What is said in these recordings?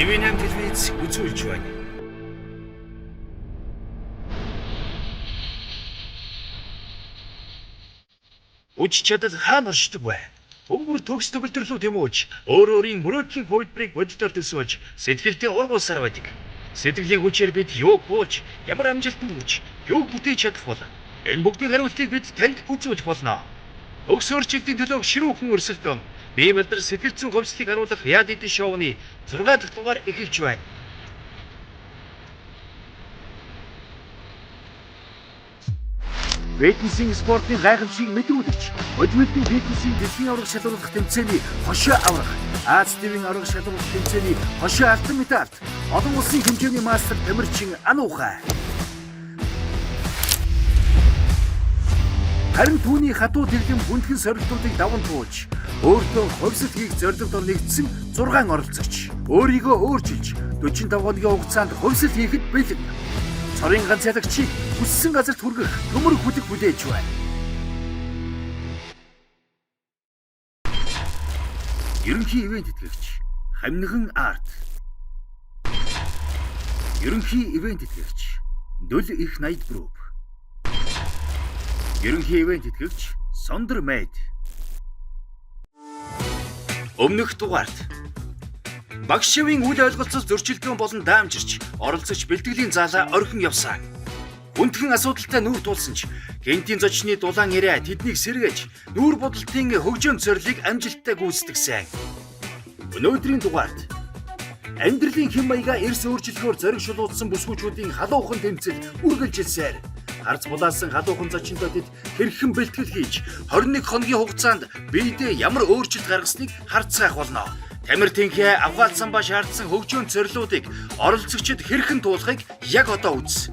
TV8 телевиз үзүүлж байна. Үуч чадал хаана оршдог вэ? Өнгөр төгс төгөлдрөлөө тэмүүлж, өөрийн мөрөөдлийн хувилбарыг бодитоор төсөөлж, сэтгэлдээ ургуулсаар байдаг. Сэтгэлийн хүчээр бид юуг буулж, ямар амжилтанд хүрч, юуг бүтээж чадах бол энэ бүгдийн хариултыг бид танд үзүүлж болно. Өгс өөрчлөлтийн төлөө ширүүхэн өрсөлдөөн бие мэдрэл сэтгэл зүйн хөвслийг харуулах reality шоуны 6 дахь дугаар эхэлж байна. Фитнесийн спортын гайхамшиг мэдрүүлж, өдмөлтийн фитнесийн дэлхийн аварга шалралт тэмцээний хошоо аврах, Аз ТV-ийн аварга шалралт тэмцээний хошоо алтан медальт, олон улсын хэмжээний мастер Тамирчин Ануухай. Харин түүний хатуу дэлгэм бүндгэн сорилтуудыг даван туулж, өөртөө ховсол хийх зорилгодор нэгдсэн 6 оролцогч, өөрийгөө өөрчилж, 45 хоногийн хугацаанд ховсол хийхэд бэлэн. Цорын ганц ялагчийг хүссэн газарт хүргэх төмөр хүлэг хүлээж байна. Ерөнхий ивент итгэгч Хамниган Арт. Ерөнхий ивент итгэгч Дөл их найд групп. Ерөнхий ивент итгэгч Сондөр Мэд. Өмнөх дугаарт Багшийн үйл ойлголцол зөрчилдөөн болон даамжирч оролцогч бэлтгэлийн заалаа орхин явсан. Хүндхэн асуудалтай нүүр тулсан ч гентийн зочны дулаан яриа тэднийг сэргээж нүүр бодолтын хөгжөөн зорилыг амжилттай гүйцэтгэсэн. Өнөөдрийн дугаарт амьдралын хэм маягаа эрс өөрчлөлгөөр зориг шулуудсан бүсгүүчүүдийн халуухан тэмцэл үргэлжилсээр гарц булаасан халуухан зочиндод хэрхэн бэлтгэл хийж 21 хоногийн хугацаанд биедээ ямар өөрчлөлт гаргасныг харцгаах болно. Тамир тэнхээ авгаалсан ба шаардсан хөгжөөн зорилуудыг оролцогчид хэрхэн туулахыг яг одоо үз.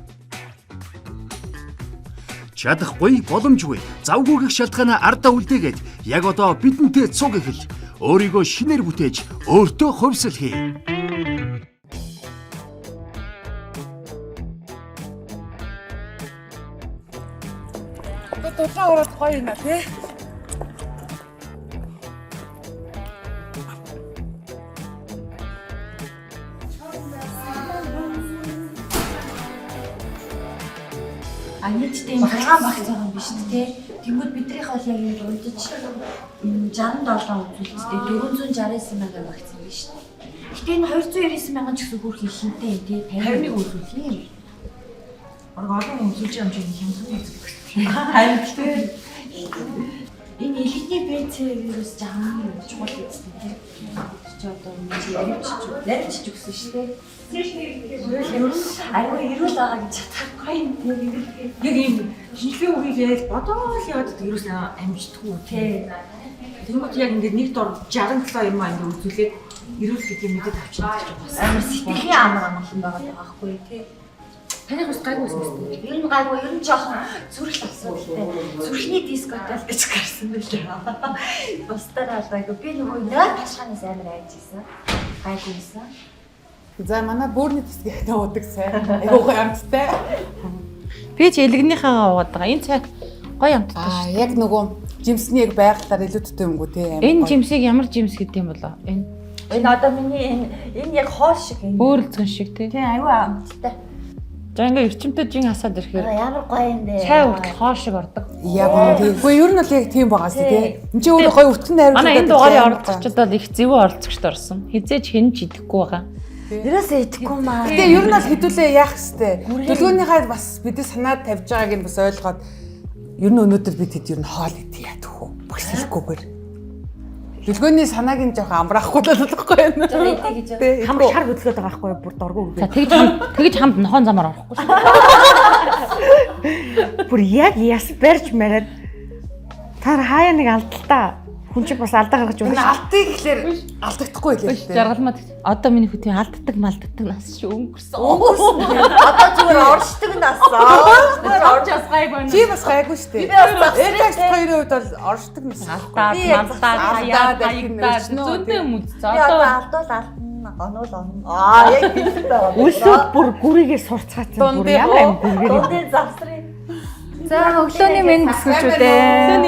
Чадахгүй, боломжгүй, завгүй гэх шалтгаанаа ардаа үлдээгээд яг одоо бидэнтэй цуг эхэл. Өөрийгөө шинээр бүтээж, өөртөө хөвсөл хий. Дулаан ороод гоё юм аа тий. Анидтэй хаан баг цаг юм биш үү? Тэнгүүд бидрийнх бол яг ингэ унтаж 67 үзүүлэлттэй 469 мянган багц юм биш үү? Гэтэ энэ 299 мянган ч гэсэн хүрх ихэнтэй юм тий 51 үзүүлэх юм. Олон үзүүлж юм чинь хямдхан үзүүлэх. Харин тий энэ элитний БЦ вирус жаамын чухал үзсэн тий. Чи одоо ярьж өгсөн шүү дээ. Айгүй ирүүл байгаа гэж чадахгүй юм тий. Яг юм шинжлэх үеийг бодоол яваад вирус амжтгүй тий. Тэгмэд яг ингээд нэг дор 60 кг юм аа ингээд үзүүлээд ирүүл гэдэг мэдэд авчихсан гэж бас. Амар сэтгэлийн амар амгалан байгаа байхгүй тий. Танайх бас гайгүй байсан юм. Ер нь гайгүй, ер нь жоохон зүрх асуудалтай. Зүрхний дискотал гэж гарсан байлаа. Бусдаараа гайгүй. Би нөгөө нойр ташханаас амар айжсэн. Гайгүйсэн. За манай бөөрийн тасгийг тавуудаг сайн. Айгуу гоё амттай. Би ч элэгнийхээ уугаад байгаа. Энэ цай гоё амттай шүү. Яг нөгөө жимсний яг байгалаар илүү төтэй юмгүй тий. Энэ жимсийг ямар жимс гэдэг юм болоо? Энэ одоо миний энэ яг хоол шиг энэ. Бөөрөлцгөн шиг тий. Тий, аюу амттай. За ингээ эрчимтэй жин асаад ирэхээр Ямар гоё юм бэ? цай урт хоол шиг ордог. Яг үнэ. Гэхдээ ер нь бол яг тийм байгаас тий. Энд чи өөрөө гоё өртгөн найруулдаг. Манай энэ дугаарыг оролцогчдод бол их зэвүү оролцогчд орсон. Хизээч хэн ч идэхгүй байгаа. Ерөөсөө идэхгүй маа. Тэгээ ер нь бол хэдүүлээ яах хэвтэй. Төлгөөнийхээ бас бидний санаад тавьж байгааг нь бас ойлгоод ер нь өнөөдөр бид хэд ер нь хоол идэх яах вэ? Багшлахгүйгээр. Төлгөөний санааг нь жоох амраахгүй л болохгүй юм. Хам шар хөдлөд байгаа байхгүй бүр дургу. За тэгж хамт нохон замаар орохгүй шүү. Бүр яг яс барьж мараад таар хаяа нэг алдалтаа хүн чинь бас алдаа гаргаж Энэ алдыг ихлээр алдагдахгүй л Ш жаргалмаа. Одоо миний хөтийн алддаг малддаг нас шүү өнгөрсөн. Одоо зүгээр оршдог нас. Зүгээр орж гайгүй. чи бас гайгүй шүү дээ. Би бас Эртекс хоёрын хувьд бол оршдог мэс. Алдаа, малдаа, хаягдаа зөндөө юм үз. Би одоо алдвал алдна, онол онно. Яг хэлсэн байгаа. үлсүүд бүр гүрийгээ сурцгаацсан бүр ямар юм гүргээр. Дундын завсрын. За өглөөний минь бүсгүүчүүдээ.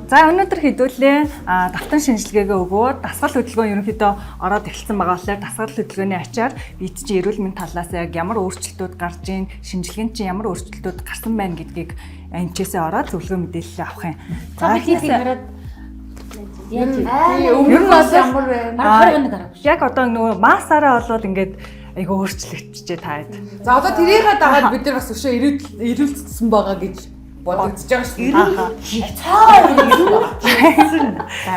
За өнөөдөр хэдүүлээ давтан шинжилгээгээ өгөөд дасгал хөдөлгөөн ерөнхийдөө ороод эхэлсэн байгаа болохоор дасгал хөдөлгөөний ачаар бид чинь эрүүл мэнд талаас яг ямар өөрчлөлтүүд гарч ийн, шинжилгээнд чинь ямар өөрчлөлтүүд гарсан байна гэдгийг эмчээсээ ороод зөвлөгөө мэдээлэл авах юм. За хийхээр ер нь бол ямар байна? Яг одоо нөгөө массаараа болоод ингээд айгаа өөрчлөгдөж таад. За одоо тэрийгээ дагаад бид нар бас өшөө ирүүлсэн байгаа гэж бодогдож байгаа шүү дээ.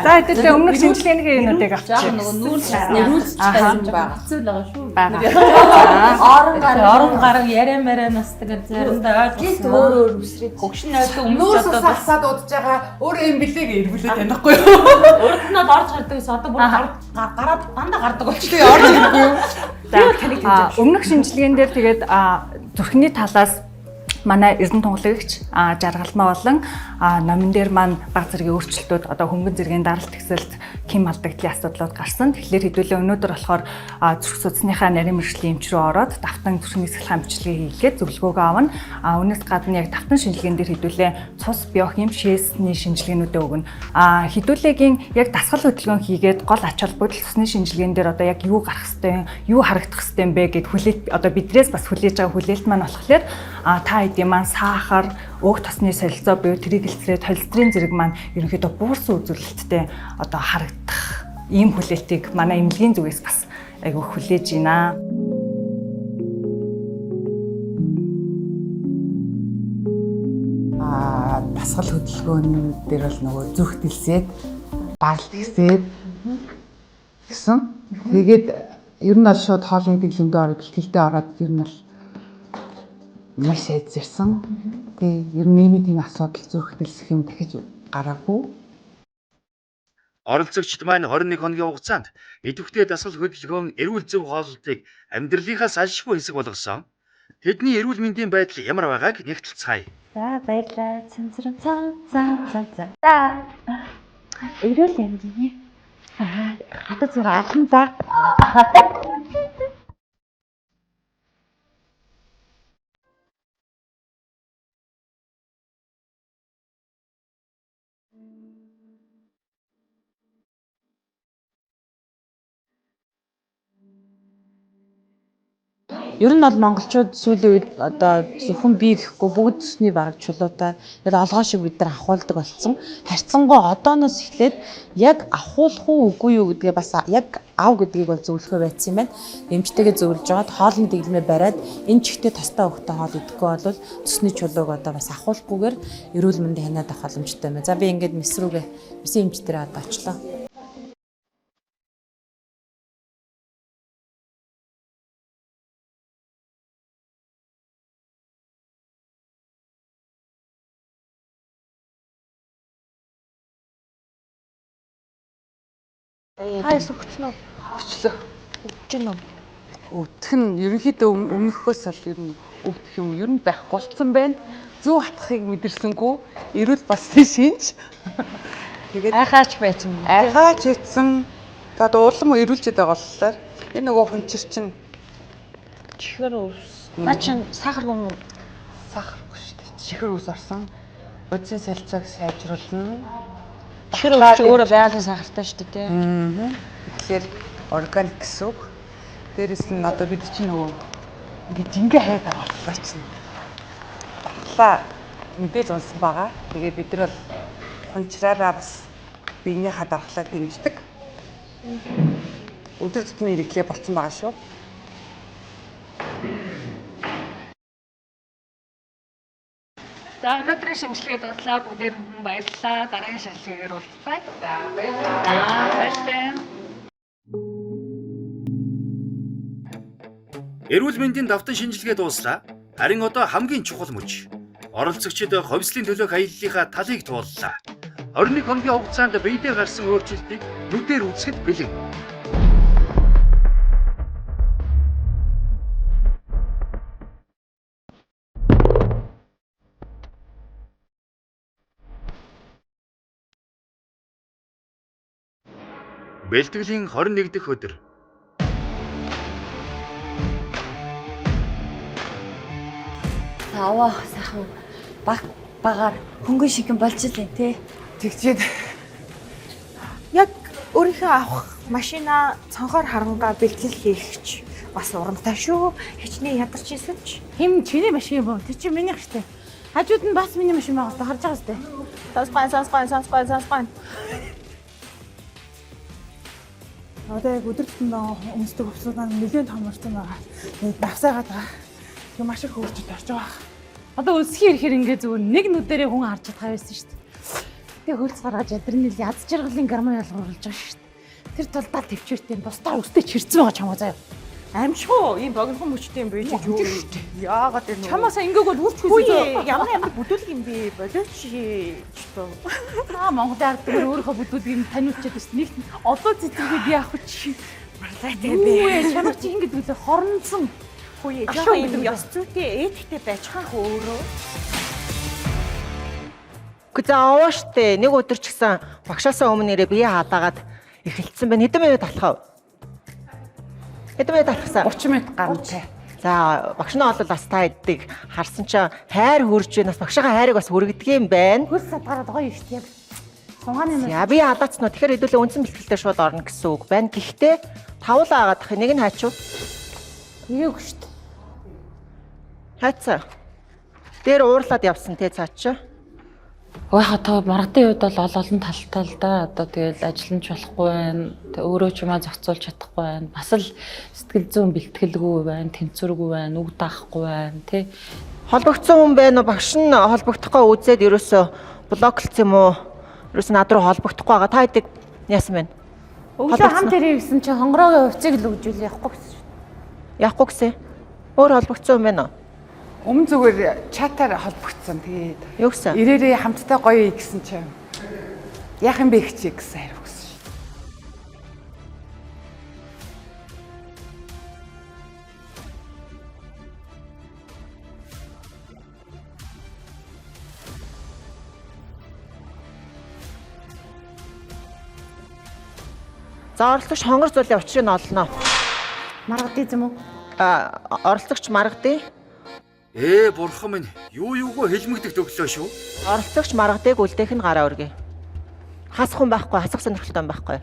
За хэдүүлээ өмнөх шинжилгээний юмнуудыг авчих. Нөгөө нүүрс Ирүүлсэн байгаа. хэцүү л байгаа шүү. Орон Орон яриа мараа настдаг заримдаа ойлгосон. өөр үсрээд Хөгшин найдаа өмнөж Нүүрс одоо салсаад удаж байгаа өөр юм билег ирүүлээд танихгүй юу? урд нь орж гардаг ус одоо бүр гараад дандаа гардаг болчихлоо. Тэгээ орж ирэхгүй юу? Өмнөх шинжилгээнд дээр тэгээд зүрхний талаас манай эрдэнэ тунгалагч жаргалмаа болон номон дээр маань баг зэргийн өөрчлөлтүүд одоо хөнгөн зэргийн даралт хэсэлт ким алдагдлын асуудлууд гарсан. Тэгэхээр хэдүүлээ өнөөдөр болохоор зүрх судасныхаа нарийн мэргэжлийн эмч рүү ороод давтан зүрхний эсрэг хамжилгээ хийгээд зөвлөгөөгөө авна. Үүнээс гадна яг давтан шинжилгээнд дээр хэдүүлээ цус биохим шээсний шинжилгээнүүдээ өгнө. Хэдүүлээгийн яг дасгал хөдөлгөөн хийгээд гол ач холбогдол цусны шинжилгээнд дээр одоо яг юу гарах хэвтэй, юу харагдах хэвтэй бэ гэд хүлээлт одоо бидрээс бас хүлээж байгаа хүлээлт маань болохоор та хэдийн маань сахар, өөх тосны солилцоо буюу тригглицерид, холестерин зэрэг маань ерөнхийдөө буурсан үзүүлэлттэй одоо харагдах ийм хүлээлтийг манай эмнэлгийн зүгээс бас айгүй хүлээж байна. Дасгал хөдөлгөөн дээр бол нөгөө зүрх дэлсээд баралт хэсээд гэсэн. Тэгээд ер нь бол шууд хоолны дэглэмдээ ороод бэлтгэлдээ ороод ер нь бол маш сайд зэрсэн. Тэгээ ер нь нэмийн асуудал зүрх дэлсэх юм дахиж гараагүй. Оролцогчид маань 21 хоногийн хугацаанд идэвхтэй дасгал хөдөлгөөн эрүүл зөв хооллолтыг амьдралынхаа салшгүй хэсэг болгосон. Тэдний эрүүл мэндийн байдал ямар байгааг нэгтэлцгаая. За баярлалаа. Цэнцрэн цаа. За. Эрүүл амьдны. Хатад зүр ахын за. Ер нь бол монголчууд сүүлийн үед одоо зөвхөн бие гэхгүй бүгд төсний бараг чулуудаа тэр олгоо шиг бид нар ахуулдаг болсон. Харьцангуй одооноос эхлээд яг ахуулах уу үгүй юу гэдгээ бас яг ав гэдгийг бол зөвлөхөө байцсан юм байна. Эмчтэйгээ зөвлөж жоод хоолны дэглэмээ бариад энэ чихтэй тостой хөвгтэй хоол идэхгүй бол төсний чулууг одоо бас ахуулахгүйгээр эрүүл мэндийн хянаад авах боломжтой юм. За би ингээд мис рүүгээ мисийн эмч дээр одоо очлоо. Хайс өгчнө. Өчлөө. Өгч гэнэ үү? Өвдөх нь ерөнхийдөө өмнөхөөс бол ер нь өвдөх юм ер нь байхгүй болцсон байна. Зүү хатахыг мэдэрсэнгүү эрүүл бас шинж. Тэгээд Айхаач байсан. айхаач хийсэн. Тэгээд уулам эрүүлжээд байгаа болохоор энэ нөгөө хүнчир чинь Чихэр ус. Наа чин сахаргүй сахаргүй шүү дээ. Чихэр ус орсон. Бодисын солилцоог сайжруулна. чихэр ус өөрөө байгалийн сахартай шүү дээ. Тэгэхээр органик гэсэн үг. Дээрэс нь одоо бид чинь нөгөө ингээд жингээ хайгаад байгаа чинь. Батлаа мэдээж унсан байгаа. Тэгээд бид нар бол хончраараа бас биенийхээ дархлаа дэмждэг. Өдөр тутмын хэрэглээ болсон байгаа шүү. За өнөөдрийн шинжилгээ дуслаа. Бүгдээр баярлалаа. Дараагийн шинжилгээгээр уулзъя. За баярлалаа. Эрүүл мэндийн давтан шинжилгээ дууслаа. Харин одоо хамгийн чухал мөч. Оролцогчид ховслын төлөөх аяллалынхаа талыг тууллаа. 21 хоногийн хугацаанд биедээ гарсан өөрчлөлтийг нүдээр үзэхэд бэлэн. Бэлтгэлийн 21 дахь өдөр. Аваа сайхан багаар хөнгөн шиг юм болж илээ тий. Тэгчээд Яг өөрийнхөө авах машина цонхоор харангаа бэлтгэл хийхч бас урамтай шүү. Хичнээн ядарч ийсэн ч. Хим чиний машин юм уу? Тэр чинь минийх штэ. Хажууд нь бас миний машин байгаа харж байгаа штэ. Сонсгой. Одоо яг өдөр тутмын өмсдөг хувцсуудаа нэлээд том орсон байгаа. Тэгээд давсаагаад байгаа. Тэгээ маш их хөвчөд орж байгаа. Одоо өсгий ирэхээр ингээ зүгээр нэг нүдэрээ хүн харж чадхаа байсан штэ. Тэгээ хөлц гаргаж адреналин яд жаргалын гормон ялгаруулж байгаа штэ. Тэр тулдаа төвчээртэй бусдаа үстэй чирцэн байгаа чамаа заяа. Амшгүй ийм богинохон мөчтэй юм байж юу юм. Яагаад энэ Чамаасаа ингээгүй үрч хүсэж ямар бүдүүлэг юм бэ? Болооч шүү. Монголын ард түмэр өөрийнхөө бүдүүд юм таниулчаад байсан. Нэг одоо цэцэргээд яах вэ чи? Барлаатай бэ. Чамаг чи ингэж үлээ хоронцсон. Хөөе, жоохон юм ёс зүйтэй этиктэй байж хаах өөрөө. Гэхдээ аваа штэ. Нэг өдөр ч гэсэн багшаасаа өмнө нэрээ бие хадаагаад эхэлсэн байна. Хэдэн минут талах вэ? Хэдэн минут талахсан? 30 минут гарантай. За багш нь бол бас та эдгийг харсан чинь хайр хүрж байна. Бас багшийнхаа хайрыг бас хүргэдэг юм байна. Хөлс садгараад гоё шүү дээ. Сунгааны юм. За би хадаацсан уу. Тэгэхээр хэдүүлээ үндсэн бэлтгэлтэй шууд орно гэсэн үг байна. Гэхдээ тавлаа агаадах нэг нь хайчуу. Нэг шүү дээ. Хайцаа. Дээр уурлаад явсан те цаа чи. Ой хатаа маргадын үед бол олон талтай л да. Одоо тэгэл ажиллаж болохгүй байна. Тэг өөрөө ч юмаа зохицуулж чадахгүй байна. Бас л сэтгэл зүйн бэлтгэлгүй байна, тэнцвэргүй байна, үг даахгүй байна, тий. Холбогдсон хүн байна уу? Багш нь холбогдохгүй үзээд ерөөсөө блоклцсон юм уу? Ерөөсөө над руу холбогдохгүй байгаа. Та эдэг яасан байна? Өглөө хамт ирээ гэсэн чинь хонгороогийн хувцыг л өгжүүл явахгүй гэсэн шүү. Яахгүй гэсэн. Өөр холбогдсон хүн байна уу? Өмнө зүгээр чатаар холбогдсон. Тэгээд Юу гэсэн? ирээрээ хамтдаа гоё гэсэн чинь яах юм бэ хчээ гэсэн хариу өгсөн шүү. За оролцогч хонгор зүйлийн учрыг нь олно. Маргадын юм уу? Оролцогч маргадыг. Бурхан минь, юугүй хэлмэгдэх төглөө шүү. Оролцогч маргадыг үлдээх нь гараа өргөе. Хасах хүн байхгүй, хасах сонирхолтой хүн байхгүй.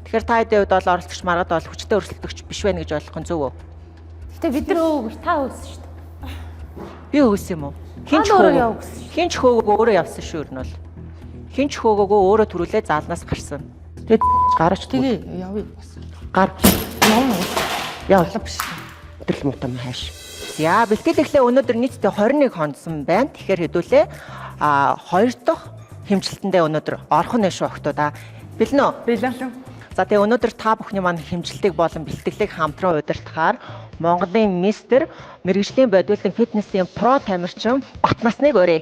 Тэгэхээр та хэдийн үед бол оролцогч маргад бол хүчтэй өрсөлдөгч биш байна гэж ойлгох нь зөв үү? Гэтэ бид нар өөг та өөсөн шүү дээ. Би өгсөн юм уу? Хинч хөөгөө өөрөө явсан шүү ер нь бол. Хинч хөөгөө өөрөө төрүүлээ заалнаас гарсан. Тэгээд гараач Тэгээ явъя. гар яа биш. Өдрөл мутам хайш. За бэлтгэл эхлээ өнөөдөр нийтдээ 21 хонсон байна. Тэгэхээр хэдүүлээ 2 дахь хэмжилтэндээ өнөөдөр орох нь шүү охтоо. Бэлнэ үү? Бэлэн. За тэгээ өнөөдөр та бүхний маань хэмжилтийг болон бэлтгэлийг хамтран удирдахаар Монголын мистер мэрэгжлийн бодибилдинг фитнесийн про тамирчин Батнасныг өрөө.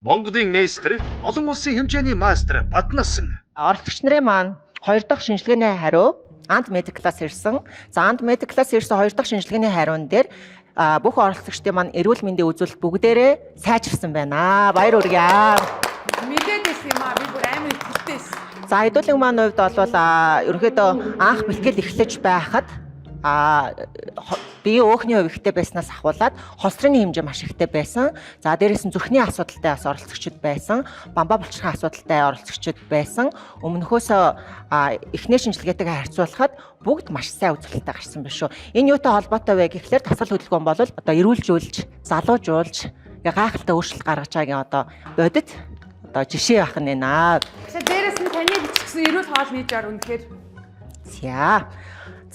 Монголын мастер, олон улсын хэмжээний мастер Батнасан. Оролцогч нарын маань 2 дахь шинжилгээний хариу Анд Медик класс ирсэн. За Анд Медик класс ирсэн 2 дахь шинжилгээний хариун дээр бүх оролцогчдын маань эрүүл мэндийн үзүүлэлт бүгдээрээ сайжирсан байна. Баяр хүргэе. Мэдээд байсан юм аа. Би бүр амар ихтэй байсан. За хэдүүлэн маань хувьд бол ерөнхийдөө анх бэлтгэл эхлэж байхад бие өөхний хувь ихтэй байснаас ахуулаад холстрын хэмжээ маш ихтэй байсан. За дээрээс нь зүрхний асуудалтай бас оролцогчид байсан. Бамбаа булчирхай асуудалтай оролцогчид байсан. Өмнөхөөсөө эхнэр шинжилгээтэйгээ харьцуулахад бүгд маш сайн үзүүлэлттэй гарсан байна шүү. Энэ юутай холбоотой вэ гэхлээр тасгал хөдөлгөөн бол одоо эрүүлжүүлж, залуужуулж, гайхалтай өөрчлөлт гаргаж байгаагийн одоо бодит одоо жишээ байх нь наа. Тэгэхээр дээрээс нь таны бичсэн эрүүл хоолны жар үнэхээр За.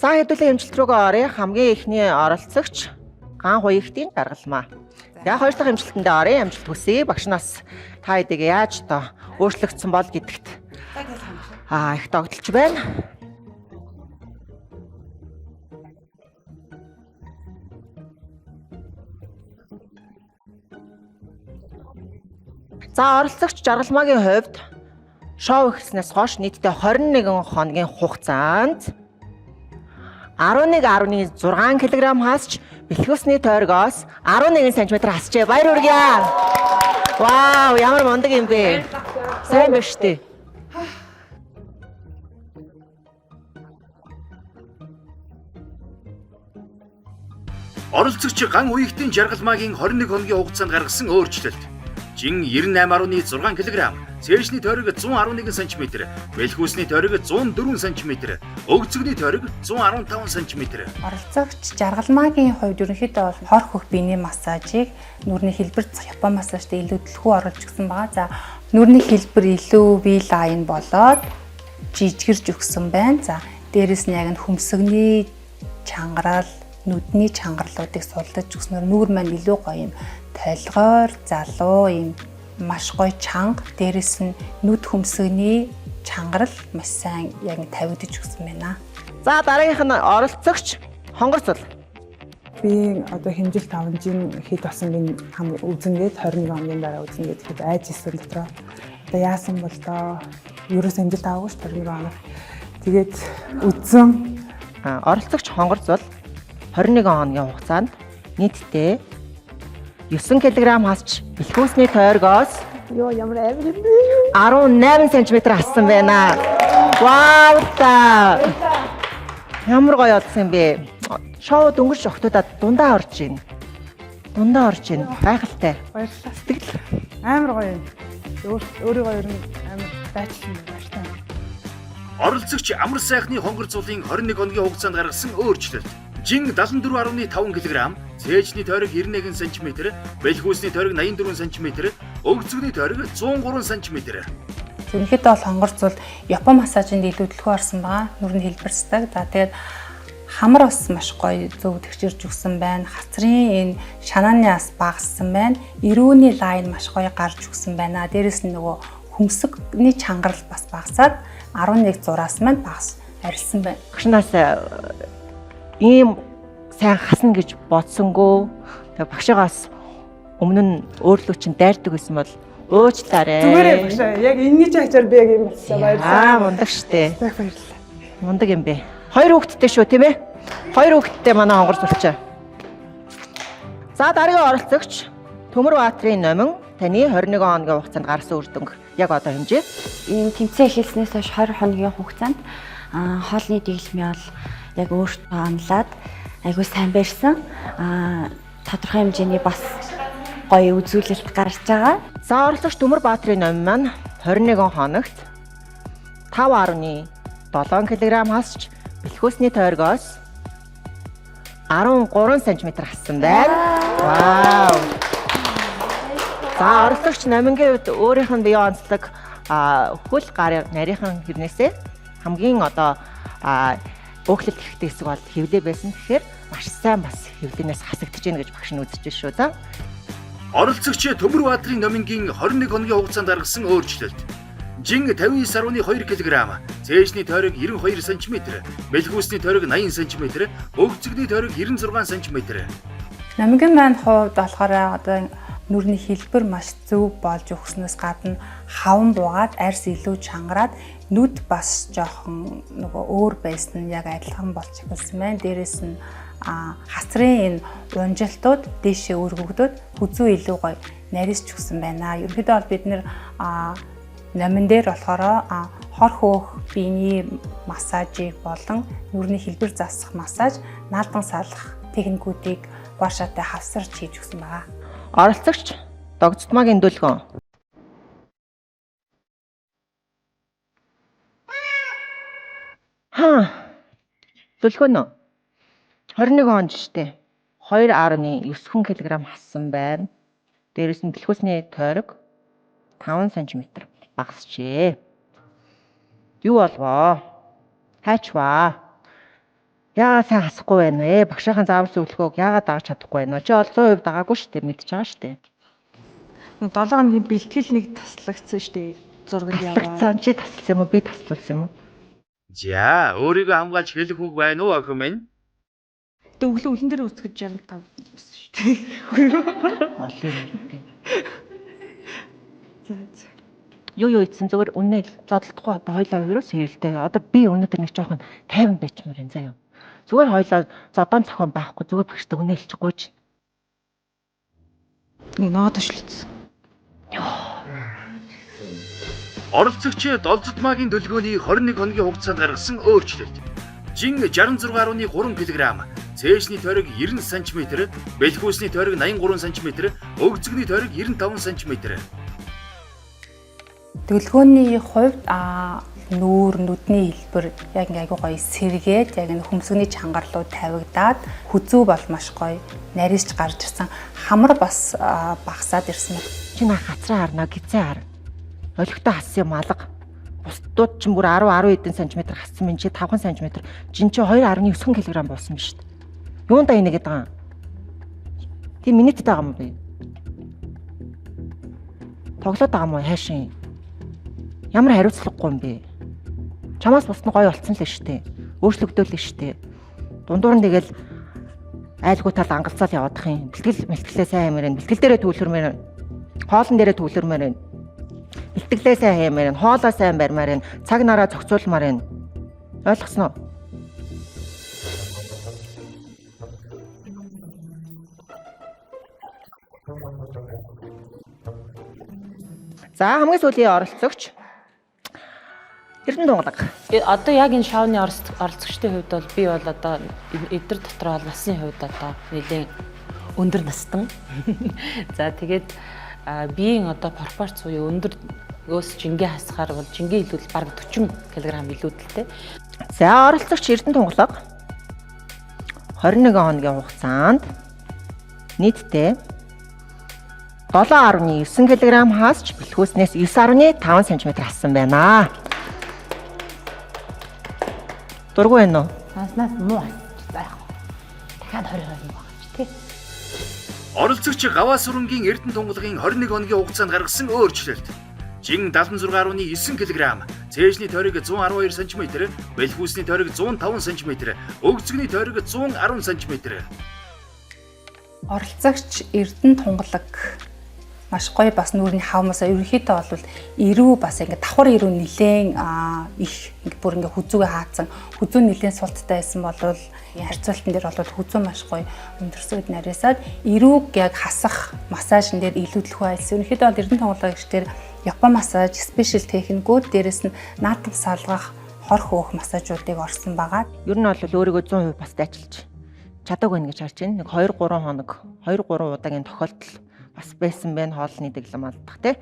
За хэдүүлээ хэмжилт рүүгээ оръё. Хамгийн ихний оролцогч Ган Хуягтын даргалмаа. За 2 дахь хэмжилтэндээ оръё. Амжилт хүсье. Багш нас та хэдийг яаж одоо өөрчлөгдсөн бол гэдэгт их тогтолж байна. За оролцогч жаргалмаагийн хувьд шоу эхэлснээс хойш нийтдээ 21 хоногийн хугацаанд 11.6 кг хасч бэлтгэсний тойргоос 11 см хасчээ. Баяр хүргэе. Вау, ямар мундаг юм бэ? Сайн байна шүү дээ. Оролцогч ган уягтын жаргалмаагийн 21 хоногийн хугацаанд гаргасан өөрчлөлт. Жин 98.6 кг, цээжний тойрог 111 см, бэлхүүсний тойрог 104 см, өгцөгний тойрог 115 см. Оролцогч жаргалмаагийн хувьд ерөнхийдөө бол хор хөх биений массажийг нүрийн хэлбэр Япон массажтай илүү дэлгүү оруулж өгсөн байгаа. За нүрийн хэлбэр илүү бие лайн болоод жижигэрж өгсөн байна. За дээрэс нь яг нь хөмсгний чангарал, нүдний чангарлуудыг сулдаж өгснөөр нүур маань илүү гоё юм толгойр, залуу юм маш гоё чанга, дээрэс нь нүд хөмсгний чангарал маш сайн яг нь тавигдаж өгсөн байна. За дараагийнх нь оролцогч хонгорцол. Би одоо хэмжил 5-ын хэд басангийн үзэнгээд 21 хоногийн дараа үзэнгээд хэд айж исэн дотроо одоо яасан бол доо ерөөс хэмжил 5 шүү 21 хоног. Тэгээд үзэн Оролцогч хонгорцол 21 хоногийн хугацаанд нийтдээ 9 кг хасч бэлхүүсний тойргоос ямар амир юм бэ? 18 см хассан байна. Вау та. Ямар гоё болсон бэ? Шоу дөнгөж октодод дундаа орж ийн. Гайхалтай. Баярлалаа. Сэтгэл. Амар гоё юм. Өөрийгөө ер нь амар дайчлсан баяртай. Оролцогч амар сайхны хонгорцолын 21 хоногийн хугацаанд гаргасан өөрчлөлт. Жин 74.5 кг, цээжний тойрог 91 см, бэлхүүсний тойрог 84 см, өгцөгний тойрог 103 см. Ерөнхийдөө бол хонгорцол Япон массажинд илүү дэлгүү орсон байгаа. Нүрийн хэлбэрсдэг. За тэгээд хамар бас маш гоё зөв тэгчирж өгсөн байна. Хацрын энэ шанааны ас багассан байна. Эрүүний лайн маш гоё гарч өгсөн байна. Дээрэс нь нөгөө хөмсгний чангарал бас багасаад 11 зураас маань багас арилсан байна. Багшнаас ийм сайн хасна гэж бодсонгүй. Тэгээ багшаагаас өмнө нь өөрлөө чинь дайрдаг гэсэн бол өөчлөөрэй. Зүгээрээ багшаа. Яг энэний чагчаар би яг юм болчихсон баярлалаа. Мундаг штэ. Баярлалаа. Мундаг юм бэ. 2 хүүхэдтэй шүү тийм ээ? 2 хүүхэдтэй манай хонгорцолч. За дараагийн оролцогч Төмөрбаатрын номин таны 21 хоногийн хугацаанд гарсан үр дүнг яг одоо хэмжээ. Энэ тэмцээн эхэлснээс хойш 20 хоногийн хугацаанд хоолны дэглэмээ бол яг өөртөө амлаад айгүй сайн барьсан. Тодорхой хэмжээний бас гоё үзүүлэлт гарч байгаа. За оролцогч Төмөрбаатрын номин маань 21 хоногт 5.7 кг хасч бэлхүүсний тойргоос 13 см хассан байна. Вау. За оролцогч номингийн хувьд өөрийнх нь бие онцлог хөл гарын нарийнхан хэрнээсээ хамгийн одоо өөхлөлт хэрэгтэй хэсэг бол хэвлээ байсан. Тэгэхээр маш сайн бас хэвлэнээс хасагдаж байна гэж багш нь үзэж байна шүү. За. Оролцогч Төмөрбаатрын номингийн 21 хоногийн хугацаанд гаргасан өөрчлөлт. Жин 59.2 кг, цээжний тойрог 92 см, бэлхүүсний тойрог 80 см, өгцөгний тойрог 96 см. Номингийн маань хувьд болохоор одоо нүрийн хэлбэр маш зөв болж өгснөөс гадна хаван буугаад арьс илүү чангараад нүд бас жоохон нөгөө өөр байсан нь яг адилхан болж эхэлсэн байна. Дээрээс нь хацрын энэ унжилтууд дээшээ өргөгдөд хүзүү илүү гоё нарийсч өгсөн байна. Ерөнхийдөө бол бид нэр номин дээр болохоор хор хөөх биений массажийг болон нүрийн хэлбэр засах массаж, наалдан салах техникүүдийг уушаатай хавсарч хийж өгсөн байна. Оролцогч Догцтмаагийн дүлгэн. Дүлгэн 21 онд штэ 2.9 кг хассан байна. Дээрээс нь бэлхүүсний тойрог 5 см багасжээ. Юу болвоо? Хайчваа. Яагаад сайн хасахгүй байна вэ? Багшаахан заавар зөвлөгөөг яагаад дагаж чадахгүй байна вэ? Чи ол 100% дагаагүй шүү дээ, мэдчихэж байгаа шүү дээ. 7 хоногийн бэлтгэл нэг таслагдсан шүү дээ. Зурганд яваа. Таслагдсан чи таслсан юм уу? Би таслуулсан юм уу? За, өөрийгөө хамгаалж хэлэх үг байна уу охин минь? Өглөө үлэн дээр үсгэж 65 байсан шүү дээ. Юу ийдсэн зөвөр үнэ зодтолдохгүй одоо хоёлаа ерөөс хэрэлтэй. Одоо би өнөөдөр нэг жоохон тайван байчмаар энэ заяа. Зүгээр хоёлаа зодон цохон байхгүй зүгээр багштай үнэ хэлчихгүй ч. Наад төшлөцсөн. Оролцогч Долзотмаагийн дүлгөөний 21 хоногийн хугацаанд гаргасан өөрчлөлт. Жин 66.3 кг, цээжний тойрог 90 см, бэлхүүсний тойрог 83 см, өгзөгний тойрог 95 см. Дэлгөөний хувьд нүүр нүдний хэлбэр яг ингээ айгуу гоё сэргээд яг энэ хөмсгний чангарлуу тавигдаад хүзүү бол маш гоё нарийж гарч ирсэн. Хамар бас багасаад ирсэн байна. Чи наа хацраа харна гизээ хар. Олигтой хассан юм алга. Бусдууд ч бүр 10 эдэн сантиметр хассан минь чи 5 сантиметр. Жин чи 2.9 кг болсон биш үү? Юунда энэ гэдэг юм? Тийм минуттай байгаа юм бэ? Тоглоод байгаа юм уу хайшин? Ямар хариуцлагагүй юм бэ? Чамаас бусд нь гоё болцсон л шүү дээ. Өөрчлөгдөөл л шүү дээ. Дундуур нь тэгэл айлгуу тал ангалцаал яваадах юм. Бэлтгэлээ сайн хэмээр, бэлтгэл дээрээ төвлөрмээр, хоолн дээрээ төвлөрмээр, бэлтгэлээ сайн хэмээр, хоолоо сайн барьмаар, цаг нараа зохицуулмаар. Ойлгосноо? За хамгийн сүүлийн оролцогч Эрдэнэ тунгалаг. Одоо яг энэ шоуны оролцогчдын хувьд бол би бол одоо эдгээр дотор бол насны хувьд одоо нэлээд өндөр настан. За тэгээд биеийн одоо пропорц буюу өндөрөөс жингээ хасахаар бол жингээ илүүдэл бараг 40 кг илүүдэлтэй. За оролцогч Эрдэнэ тунгалаг 21 хоногийн хугацаанд нийтдээ 7.9 кг хасч бэлхүүснээс 9.5 см хассан байна. Дургүй байна уу? Наснаас муу хасчих байх. Дахиад 20 байгаа ч тий. Оролцогч Гаваа сүрэнгийн Эрдэнэ тунгалгийн 21 хоногийн хугацаанд гаргасан өөрчлөлт. Жин 76.9 кг, цээжний тойрог 112 см, бэлхүүсний тойрог 105 см, өгзөгний тойрог 110 см. Оролцогч Эрдэнэ тунгалаг маш гоё бас нүүрний хавмасаа ерөнхийдөө бол ирүү бас ингээ давхар ирүү нилээн их бүр ингээ хүзүүгээ хаацсан хүзүү нилээн суулттай байсан бол харьцуултан дээр бол хүзүү маш гоё өндөрсөд нарийсаад ирүүг яг хасах массажн дээр илүүдлэхүү айлсан. Ерөнхийдөө бол Эрдэнэ тунгалагч дээр Япон массаж, спешиал техникүүд дээрэс нь наадам салгах, хор хөөх массажуудыг орсон байгаа. Ер нь бол өөрийгөө 100% бас дайчилж чадаагүй нэ гэж харж байна. Нэг 2-3 хоног, 2-3 удаагийн тохиолдол бас байсан байх хоолны дэглэм алдах тий.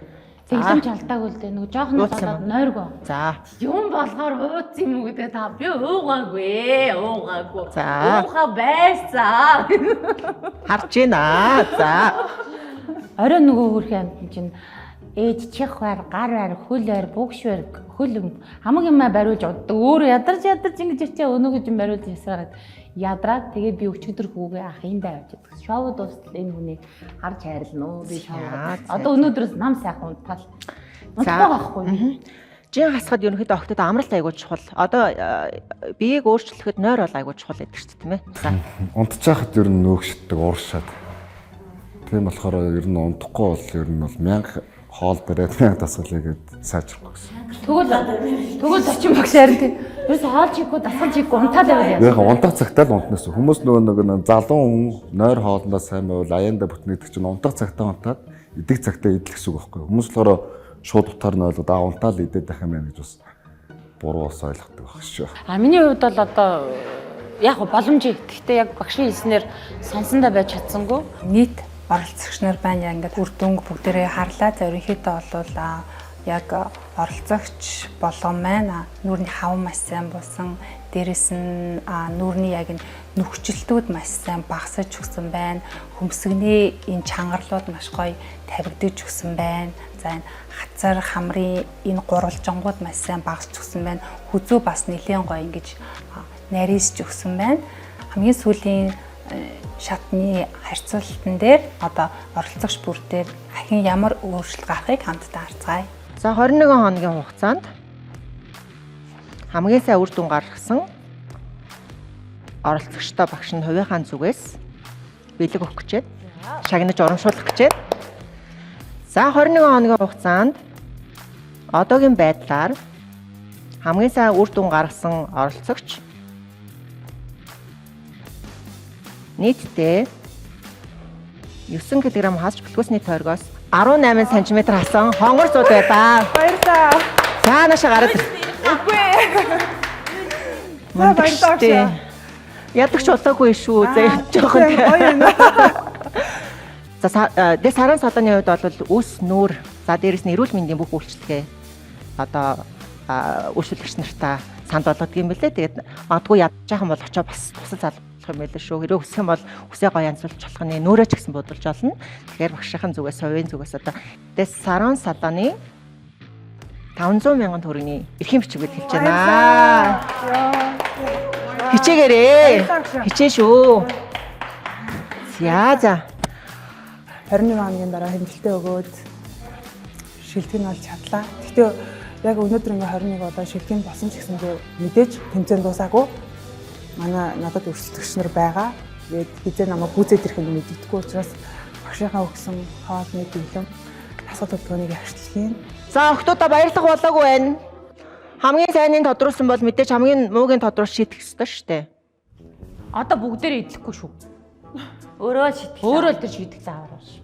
Дэглэм чалтаагүй л дээ нөгөө жоохон болоод нойргоо. За. Юм болохоор ууц юм уу гэдэг та би уугаагүй. За. Уугаа байсан. Харж байна. За. Орой нөгөө хөрх амт чинь ээж чих байр, гар байр, хөл байр, бүгш байр, хөл хамаг юмаа бариулж удаа өөр ядарч ингэж ичээ өнөөгөө юм бариулж ясаараад ядраад тэгээ би өчигдөр хүүгээ ахиндаа явж байдаг. Шоу дуустал энэ хүнийг харж хайрлна уу би шоу. Одоо өнөөдрөөс нам сайхан унтаал. Унтах байхгүй. Жин хасахад ерөнхийдөө октод амралт айгуу чухал. Одоо биеийг өөрчлөхөд нойр бол айгуу чухал байдаг шүү дээ, тийм ээ. Унтчихад ер нь нөөгшдөг, ууршаад. Тийм болохоор ер нь унтахгүй бол ер нь бол 1000 хоол бариад 1000 дасгалыг сайжрахгүй гэсэн. Тэгвэл зочин багш харин тийм. Юус хоол чиггүй дасгал чиггүй унтаад байвал Яг унтах цагтаа л унтнаас хүмүүс нөгөө залуу хүн нойр хоолндоо сайн байвал аяанда бүтнийдэг чинь унтах цагтаа унтаад идэг цагтаа идэх гэсэн үг байхгүй. Хүмүүс болохоор шууд утгаар нь ойлгоод унтаал идээд байх юм байна гэж бас буруу бас ойлгодог байх шүү. Миний хувьд бол одоо яг боломжтой. Гэхдээ яг багшийн хэлснээр сонсондоо байж чадсангүй. Нийт оролцогч нар байна яг ингээд үр дүнг бүгдээрээ харлаа. За ерөнхийдөө бол яг оролцогч болгон маань нүүрний хаван маш сайн болсон. Дээрэс нь нүүрний яг нөхцөлтүүд маш сайн багасж өгсөн байна. Хөмсгний энэ чангарлууд маш гоё тавигдж өгсөн байна. За энэ хацар хамрын энэ гурвалжингууд маш сайн багасж өгсөн байна. Хүзүү бас нэлээд гоё ингэж нарийсж өгсөн байна. Хамгийн сүүлийн шатны харьцуулалтан дээр одоо оролцогч бүр дээр ахин ямар өөрчлөлт гарахыг хамтдаа харцгаая. За 21 хоногийн хугацаанд хамгийн сайн үр дүн гаргасан оролцогчтой багш нь хувийнхаа зүгээс бэлэг өгөх гэжээ. Шагнаж урамшуулах гэжээ. За 21 хоногийн хугацаанд одоогийн байдлаар хамгийн сайн үр дүн гаргасан оролцогч нийтдээ 9 кг хасч бэлгүүсний тойргоос 18 см хасан хонгор зууд байлаа. Баярлалаа. За наашаа гараад. Үгүй. За баярлалаа. Ядагч болоогүй шүү. Жоохон. За саран салааны хувьд бол үс нүүр за дээрэс нь эрүүл мэндийн бүх үйлчлэгээ одоо үйлчлэгч нартаа санд болгодог юм билээ. Тэгээд магадгүй ядчихсан бол очоо бас тусал залбах юм байлаа шүү. Хэрвээ хүсэх юм бол үсээ гоё янзлуулж болох нь нүүрээ ч гэсэн бодулж олно. Тэгэхээр багшийн зүгээс хувийн зүгээс одоо тэгээд саран салааны 500 мянган төгрөгийн эрхэм бичвэд хэлж байна. Хичээгээрээ. Хичээ шүү. За. 21 хоногийн дараа хэмжилтээ өгөөд шилдэг нь болж чадлаа. Гэхдээ яг өнөөдөр ингээ 21 удаа шилдэг болсон ч гэсэндээ мэдээж тэмцээн дуусаагүй. Манай надад өрсөлдөгч нар байгаа. Тэгээд хизээ намайг гүйцэд ирэх нь мэддэггүй учраас багшийнхаа өгсөн хоолны дэглэм асуулт төлөвлөгөөнийг ашиглах юм. За охтуудаа баярлах болоогүй байна. Хамгийн сайныг тодруулсан бол мэдээж хамгийн муугийн тодруулж шийдэх ёстой шүү дээ. Одоо бүгдээрээ идэлхгүй шүү. Өөрөө шийдэх. Өөрөө л тэр шийдэх заавар шүү.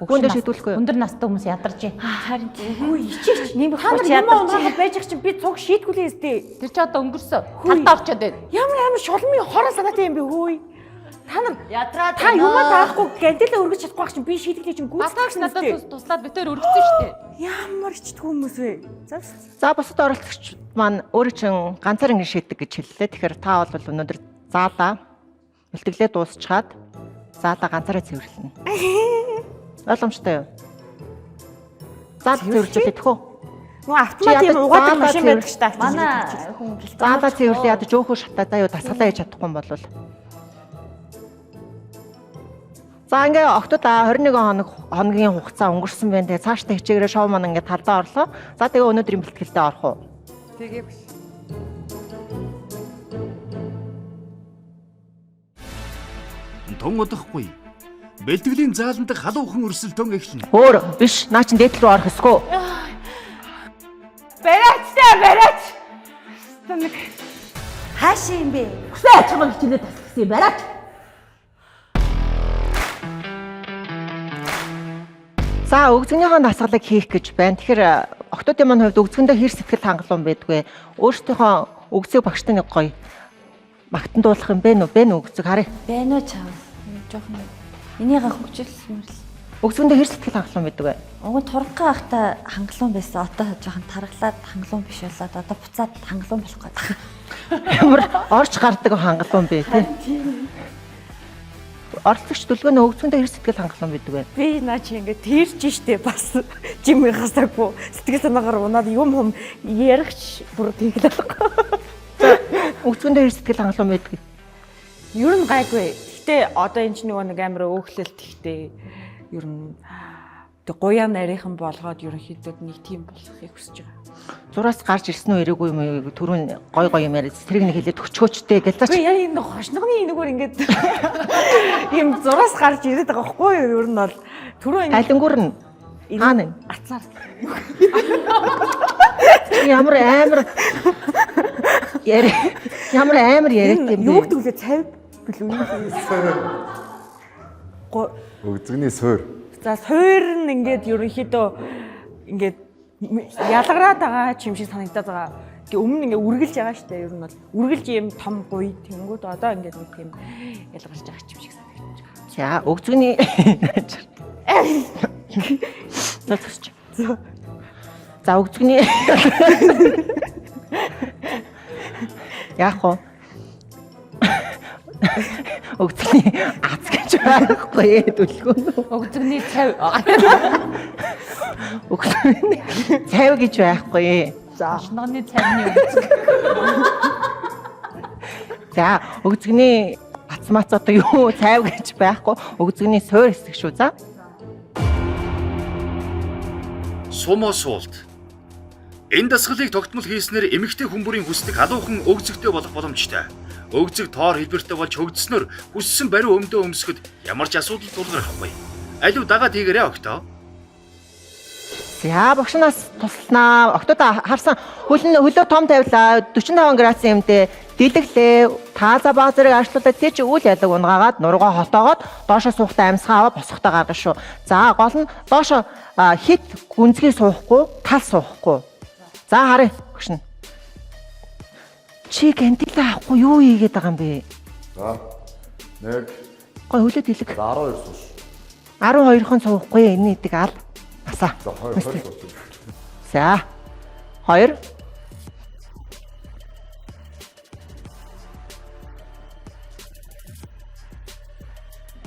Өгөөндөө шийдүүлэхгүй. Өндөр настай хүмүүс ядарч. Харин хүү ичээч нэм Та нар юм ундрахад байж их чинь би цуг шийтгүүлээ өстэй. Тэр чи одоо өнгөрсөн. Талд орчод байна. Ямар шулмын хорон санаатай юм бэ хөөе. Та нар ядраад та юмаа таахгүй гантэлээ өргөж чадахгүй байх чинь би шийдгэлээ чинь Батгаагч надад туслаад битээр өргөцсөн шүү дээ. Ямар ичдэг хүмүүс вэ? За бусад оролцогч маань өөрөө чинь ганцаар ингэ шийддэг гэж хэллээ. Тэгэхээр та бол өнөөдөр заалаа бэлтгэлээ дуусчаад заалаа ганцаараа цэвэрлэнэ. Ойлгомжтой юу? Заалаа цэвэрлэж идэх үү? Нөө автомат юм угаадаг машин байдаг ч та. Манай хүн гэлтэй. Заалаа цэвэрлээ ядаж өөхөө шатаадаа юу дасгалаа хийж чадахгүй юм бол. За ингээ октодоо 21 хоногийн хугацаа өнгөрсөн байна. Тэгээ цаашдаа хичээгээрээ шоу маань ингээ талдаа орлоо. За тэгээ өнөөдрийн бэлтгэлдээ орох уу? Тэгээ Тун удахгүй. Бэлтгэлийн зааланд халуухан өрсөлдөөн эхэлнэ. Өөр биш. Наа чин дээдл рүү орох эсгүй. бараач. Хаашаа юм бэ? Хүсээ чамайг хичээлээ тасгасан юм бараач. За өгзгөнийхөө дасгалыг хийх гэж байна. Тэгэхээр октодын маань хувьд өгзгөндөө хэр сэтгэл хангалуун байдгүй. Өөрсдийнхөө өгзөг багштай нэг гоё магтан дуулах юм бэ нү өгзөг харъя. Байна уу чаав? Жохон энийгээ хөгжүүлсмэр л. Өгзгөндөө хэр сэтгэл хангалуун байдаг вэ? Уг нь турган ахта хангалуун байсан. Одоо жоохон таргалаад хангалуун биш болоод одоо буцаад хангалуун болох гэдэг. Ямар орж гардаг хангалуун бэ тийм. Оролцогч төлгөөнөө өгзгөндөө хэр сэтгэл хангалуун байдаг вэ? Би наа чи ингээд тэрж штэ бас жимээ хасаагүй. Сэтгэл санаагаар унаад юм ярихч бүр тэглэхгүй. Өгзгөндөө хэр сэтгэл хангалуун байдаг? Ер нь гайгүй. Гэтэ одоо энэ ч нэг амар өөхлөлт ихтэй. Ер нь гуяа нарийнхан болгоод ерөнхийдөө нэг тийм болохыг хүсэж байгаа. Зураас гарч ирсэн үү ирээгүй юм уу? Түрүүн гой юм яриад тэрийг нэг хэлээд өчгөөчтэй гэж заач. Би яа энэ хошногны энэгээр ингээд юм зураас гарч ирээд байгаа байхгүй юу? Ер нь бол түрүү ингэ Алингуур нь хаана вэ? ацаар. Ямар амар яриад юм бэ? Юу гэдэг вэ? Цав бил үнэ. Өгзгний суур. За суур нь ингээд ерөнхийдөө ингээд ялгараад байгаа юм шиг санагдаад байгаа. Гэ өмнө ингээ үргэлж байгаа штэ ер нь бол үргэлж юм том гуй тэнгүүд одоо ингээд нэг тийм ялгарч байгаа юм шиг санагдаж байгаа. За өгзгний Зөксч. За өгзгний яах вэ? Өгзгний ац гэж байхгүй дэлгүүн. Өгзгний цав. Өгзгний цав гэж байхгүй. За шногны цавны өгзг. За өгзгний ацмац одоо юу цав гэж байхгүй. Өгзгний суур хэсэг шүү за. Сумо суулт. Энэ дасгалыг тогтмол хийснээр эмэгтэй хүмүүрийн хүсдэг халуухан өгзөгтэй болох боломжтой. Өгзөг тоор хэлбэртэй болж хөгжснөөр хүссэн бариу өмдөө өмсөхөд ямар ч асуудал тулгарахгүй. Алив дагаад хийгээрэй октоо. За багшнаас тусланаа. Октодоо харсан хөлөө том тавилаа 45 градусын юмдээ дэлгэлээ. Тааза баг зэрэг арчлуудад тий чи үл ялаг унгаагаад нургаа хотоогоод доошоо суухтаа амьсгаа аваад босохтой гаргана шүү. За гол нь доошоо хит гүнзгий суухгүй, тал суухгүй. За харъя багш нь. Чи кантинаа авахгүй юу хийгээд байгаа юм бэ? За. 1 Гой хөлөөд хэлэг. 12 сууш. 12хон суухгүй энэ идэг ал. Асаа. За 20 сууш. За. 2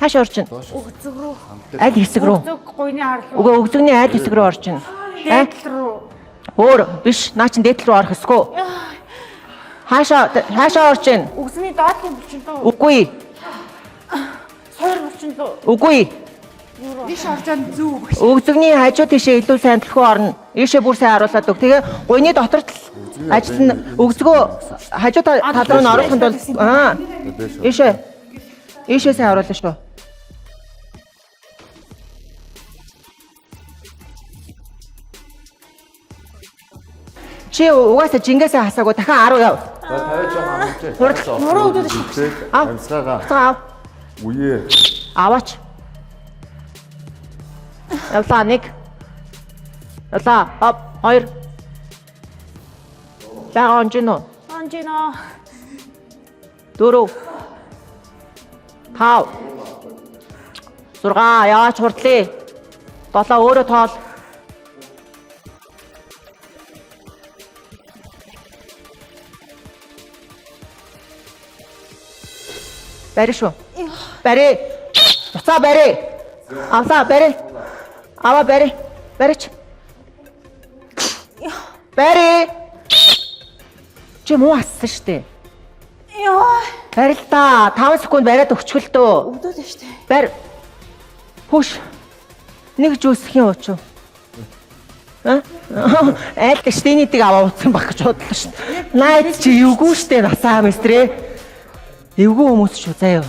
Хаш орчин. Өгзөг рүү. Аль хэсэг рүү? Өгзөг гойны харлуу. Үгүй өгзөгний аль хэсэг рүү орчин. Дээдл рүү. Өөр биш. Наа чин дээдл рүү орох ёсгүй. Хаашаа орчин? Өгзөний доотлын булчин дөө. Үгүй. Сойр булчин дөө. Үгүй. Биш оржон зүв. Өгзөгний хажуу тишээ илүү сайн төлхөө орно. Ийшээ бүр сайн харуулад өг. Тэгээ гойны дотор ажил нь өгзгөө хажуу тал руу нь оруулахын тулд ийшээ сайн харуулна шүү. Чи угаасаа жингээсээ хасаагүй дахин 10 яв. За тавиад жоо хамжээ. Нуруу өдөөд шүү. Ав. Амсгаага. Цаа. Үе. Аваач. Явлаа 1. Явлаа. Хоп 2. Бага онжино. Онжино. 4. 5. 6 яач хурдлаа. 7 өөрөө тоол. Барь шүү. Барь. Буцаа барь. Авлаа барь. Аваа барь. Барьч. Барь. Чи муу ассан штэ. Йоо. Барь л да. 5 секунд бариад өгчгөл дөө. Өгдөөд штэ. Барь. Хүш. Нэг жүүсхийн уучуу. Айл дэштэнийдэг аваа утсан баг гэж бодлоо шүү. Найд чи эвгүй штэ насаа мэстрээ. Эвгүй хүмүүс шүү заяа.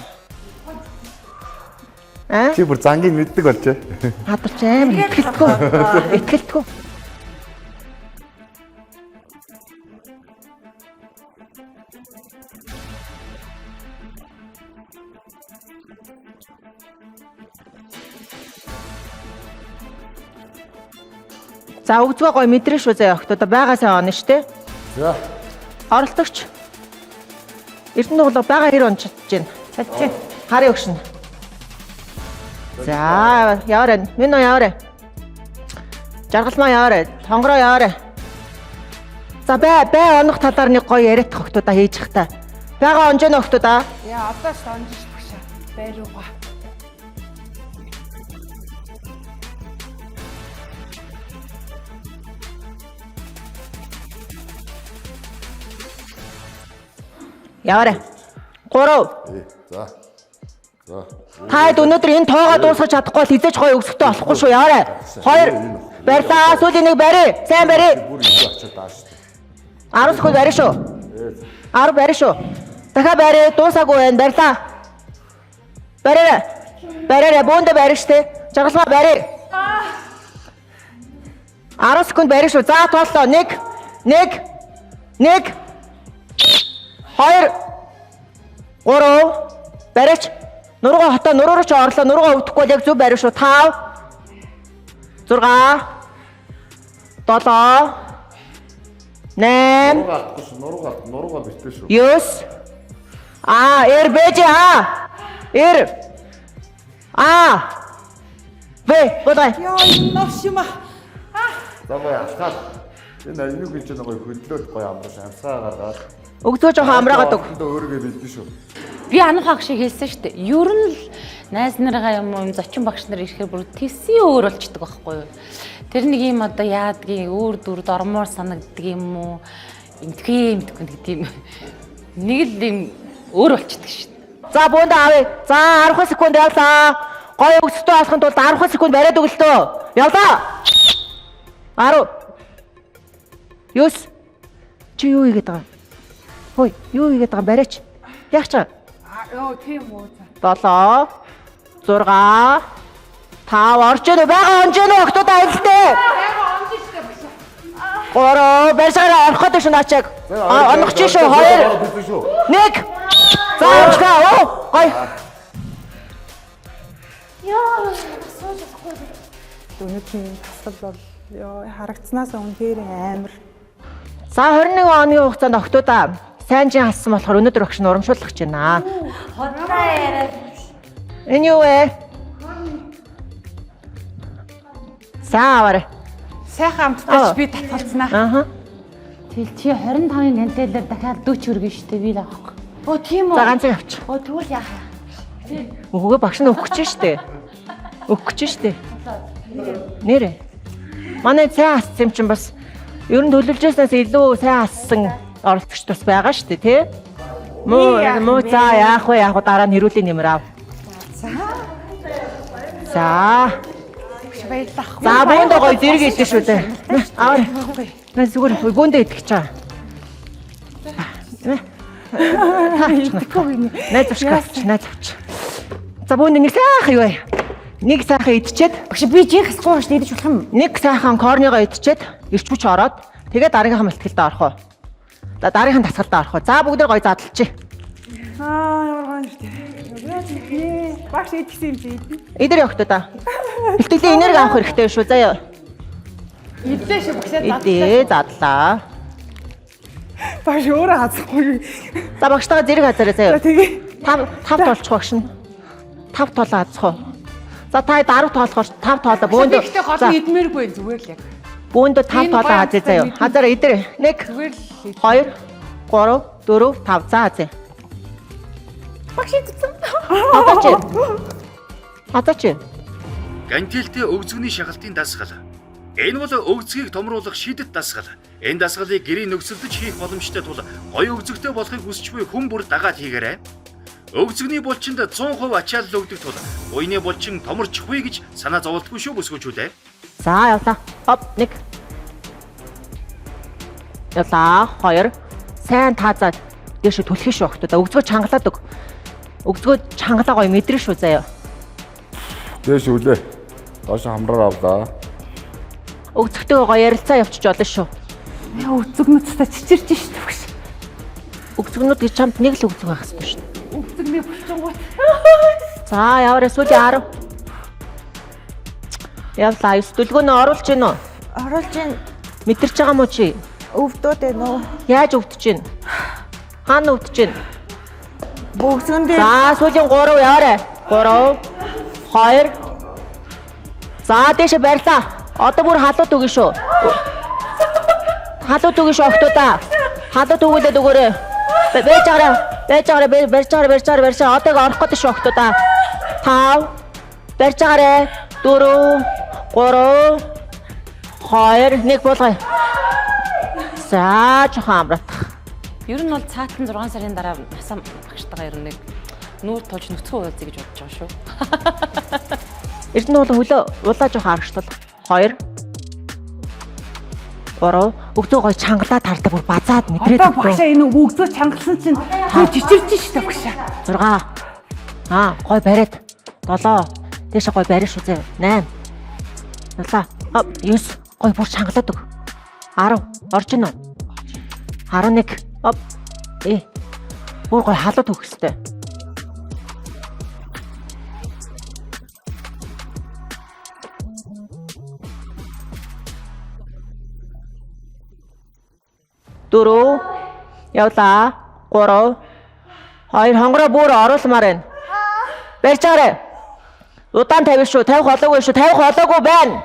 Чи бүр зангийн мэддэг болжээ. Хатарч амар итгэлтгүй. Итгэлтгүй. За өгзгөө гой мэдрээ шүү заяа охтоо байгаа сайн онно штэ. За. Оролцогч. Эрдэнэ углаа байгаа хэр онч чинь. Чадчих. Харъя өгшин. За яваарай. Минь яваарай. Жаргалмаа яваарай. Хонгороо яваарай. За бай онох талаар нэг гоё яриад хөхтүүдаа хийж хата. Бага онжоно хөхтүүдаа. Яа одоо ч онжиж багшаа. Байруугаа. Яваарай. 3. За. За. Таад өнөөдөр энэ тоогоо дуусгаж чадахгүй бол хизээж гоё өгсөхтэй болохгүй шүү. Яваарай. 2. Барьлаа. Сүүлийн нэг барь. Сайн барь. Бүр их очоод даа шүү. 10 секунд барь шүү. 10 барь шүү. Дахиад барь. Дуусаагүй байна. Барьлаа. Барь. Барь. Бөөндө барь штэ. Жаргалмаа барь. 10 секунд барь шүү. За тооллоо. 1. 2 3 барьч. Нуруугаа хотоо нуруу ч орлоо. Нуруугаа өвдөхгүй бол яг зөв барь шүү. 5 6 7 8 Нуруугаа битээ шүү. 9 эр бэж эр бодай. Яа новш юм аа. За гоё алхаад. Энэ аюуг гэж нэг хөдлөөд гоё амраш амсгаа гаргаад. Өгдөө жоохон амраагаад өг. Өөрийгөө бэлдэн шүү. Би анх баг шиг хэлсэн шүү дээ. Ер нь л найз нарыгаа юм уу зочин багш нар ирэхээр бүр тэсийн өөр болчдөг байхгүй юу. Тэр нэг юм одоо яадгийн өөр дүрд ормоор санагддаг юм уу? Имтгий гэдэг юм. Нэг л юм өөр болчдөг шүү дээ. За бөөндө авъя. За 10 секунд явлаа. Гоё өгсөтөө асахын тулд 10 секунд бариад өг л төө. Явлаа. 10 9 чи юу хийгээд байгаа? Хөөе, юу хийгээд байгаа бариач. Яах чаа? Йоо тийм үү. 7 6 5 орж ийнө байгаа онж ийнө охтууд аялалтай. Гоо барьсаараа орох гэдэг шүү наачааг. Онох чи шүү 2 1 За очгаа гой. Яа асууж болохгүй. Өнөөдрийн тасгал бол ёо харагцсанаас үнэхээр амар. За 21 оны хугацаанд охтуудаа сайн жин ассан болохоор өнөөдөр багш нь урамшуулах гэж байна. Энэ юу вэ? Саавар. Сайхан амттайч би татгалцнаа. Ааха. Тэгэл чи 25-ын гантелээр дахиад 40 өргөн штэ би л авахгүй. Оо тийм үү. За ганцыг авч. Оо тэгвэл яах вэ? Өгөө багш нь өгөх гэж штэ. Өгөх гэж штэ. Нэрэ. Манай сайн ассан юм чинь бас ер нь төлөвлөжсөнөөс илүү сайн ассан оролцогч бас байгаа штэ тий. Муу за яах вэ? Дараа нь хэрүүлийн нэмэр ав. За. За бөөндөө гоё зэрэг идэх шүү дээ. Аа. Наа зүгээр бөөндөө идэх гэж байгаа. Найз авч. За бөөндөө нэг сайхан юу вэ? Нэг сайхан идчихэд Багш би жих хэсгүй шүү дээ идэж болох юм. нэг сайхан корныгоо идчихэд ирч бүч ороод тэгээд дараагийнхаа мэлтгэлдээ орох уу. За дараагийнхаа тасгалдаа орох уу. За бүгд гоё задлчих. Ямар гоё нэртэй. Багш идсэн юм чи идэ. Идэр явах та. Бэлтгэлийн энерги авах хэрэгтэй шүү. Заяа. Идлээ шүү багшаа. Идээ задлаа. Багш өөрөө хазахгүй. За багштайгаа зэрэг хазаарай заяа. Тэгээ. 5 тоолчих багш нь. 5 тоолоо хазах уу. За та 10 тоолохоор 5 тоолоо бөөндөө. Гэхдээ гол нь идмээргүй зүгээр л яг. Бөөндөө 5 тоолоо хазаа заяа. Хазаараа идэр. 1 Зүгээр л 2 3 4 5 за хазаа. багш идсэн. Хазаач. Гантелтэй өгзөгний шахалтын дасгал. Энэ бол өгзгийг томруулах шидэт дасгал. Энэ дасгалыг гэрийн нөхцөлдөж хийх боломжтой тул гоё өгзөгтэй болохыг хүсч буй хүн бүр дагаад хийгээрэй. Өгзөгний булчинд 100% ачаалал өгдөг тул буйны булчин томорчихгүй гэж санаа зовлтгүй шүү бүсгүүчүүдээ. За явлаа. Хоп 1. Явлаа 2. Сайн таазаад дээш түлхэх шүү охтоо. Өгзгөө чангалаад өг. Өгзгөө чангалаа гоё мэдрэн шүү заяа. Дээш үлээ. Доош хамраар авлаа. Өгзөгтэйгээ гоё ярилцаа явчих болно шүү. Яа үзэгнүүдтэй чичирч штэ багш. Өгзөгнүүд гэж чамд нэг л өгзөг байх хэрэгтэй шүү. Үзэгний булчингууд. За яваа сүүлийн 10. Явлаа 9 дүлгөөнөө оруулж гин үү? Оруулж ийн Мэдэрч байгаа мó чи? өвдөөд байна уу? Яаж өвдөж гин? Хаана өвдөж гин? Бүгсгэн дээр За сүүлийн 3 яваарэ. 3 2 За дэше барьлаа. Одоо бүр халуут өгнө шүү. Халуут өгнө шүү охтуудаа. Халуут өгүүлээд өгөөрэй. Байж байгаарай. Одоог орох гэдэг шүү охтуудаа. 5 барьж байгаарай. 4 3 2 1 болгоё. За жоохон амраах. Ер нь бол цаатан 6 сарын дараа насаа багштайгаа ер нь нэг нүүр тулж нүцгэн уулзъя гэж бодож байгаа шүү. Эрдэнэ бол хөлөө улаа жоохон харагштал. 2 3 өгдөө гой чангалаа тарлаа бүр базаад мэдрээд Одоо багшаа энэ өгзөө чангалсан чинь хөө чичирч штэ багшаа. 6 гой бариад 7 дээш гой барина шүү зэ 8 Ялаа 9 гой бүр чангалаад өг 10 орж ийн үү 11 бүр гой халуут өгөх хэвээр Дөрөв явлаа 3 2 хонгороо бүр оруулмаар байна. Барьж байгаарай. Удаан тавих шүү. Тавих болоогүй шүү. Тавих болоогүй байна.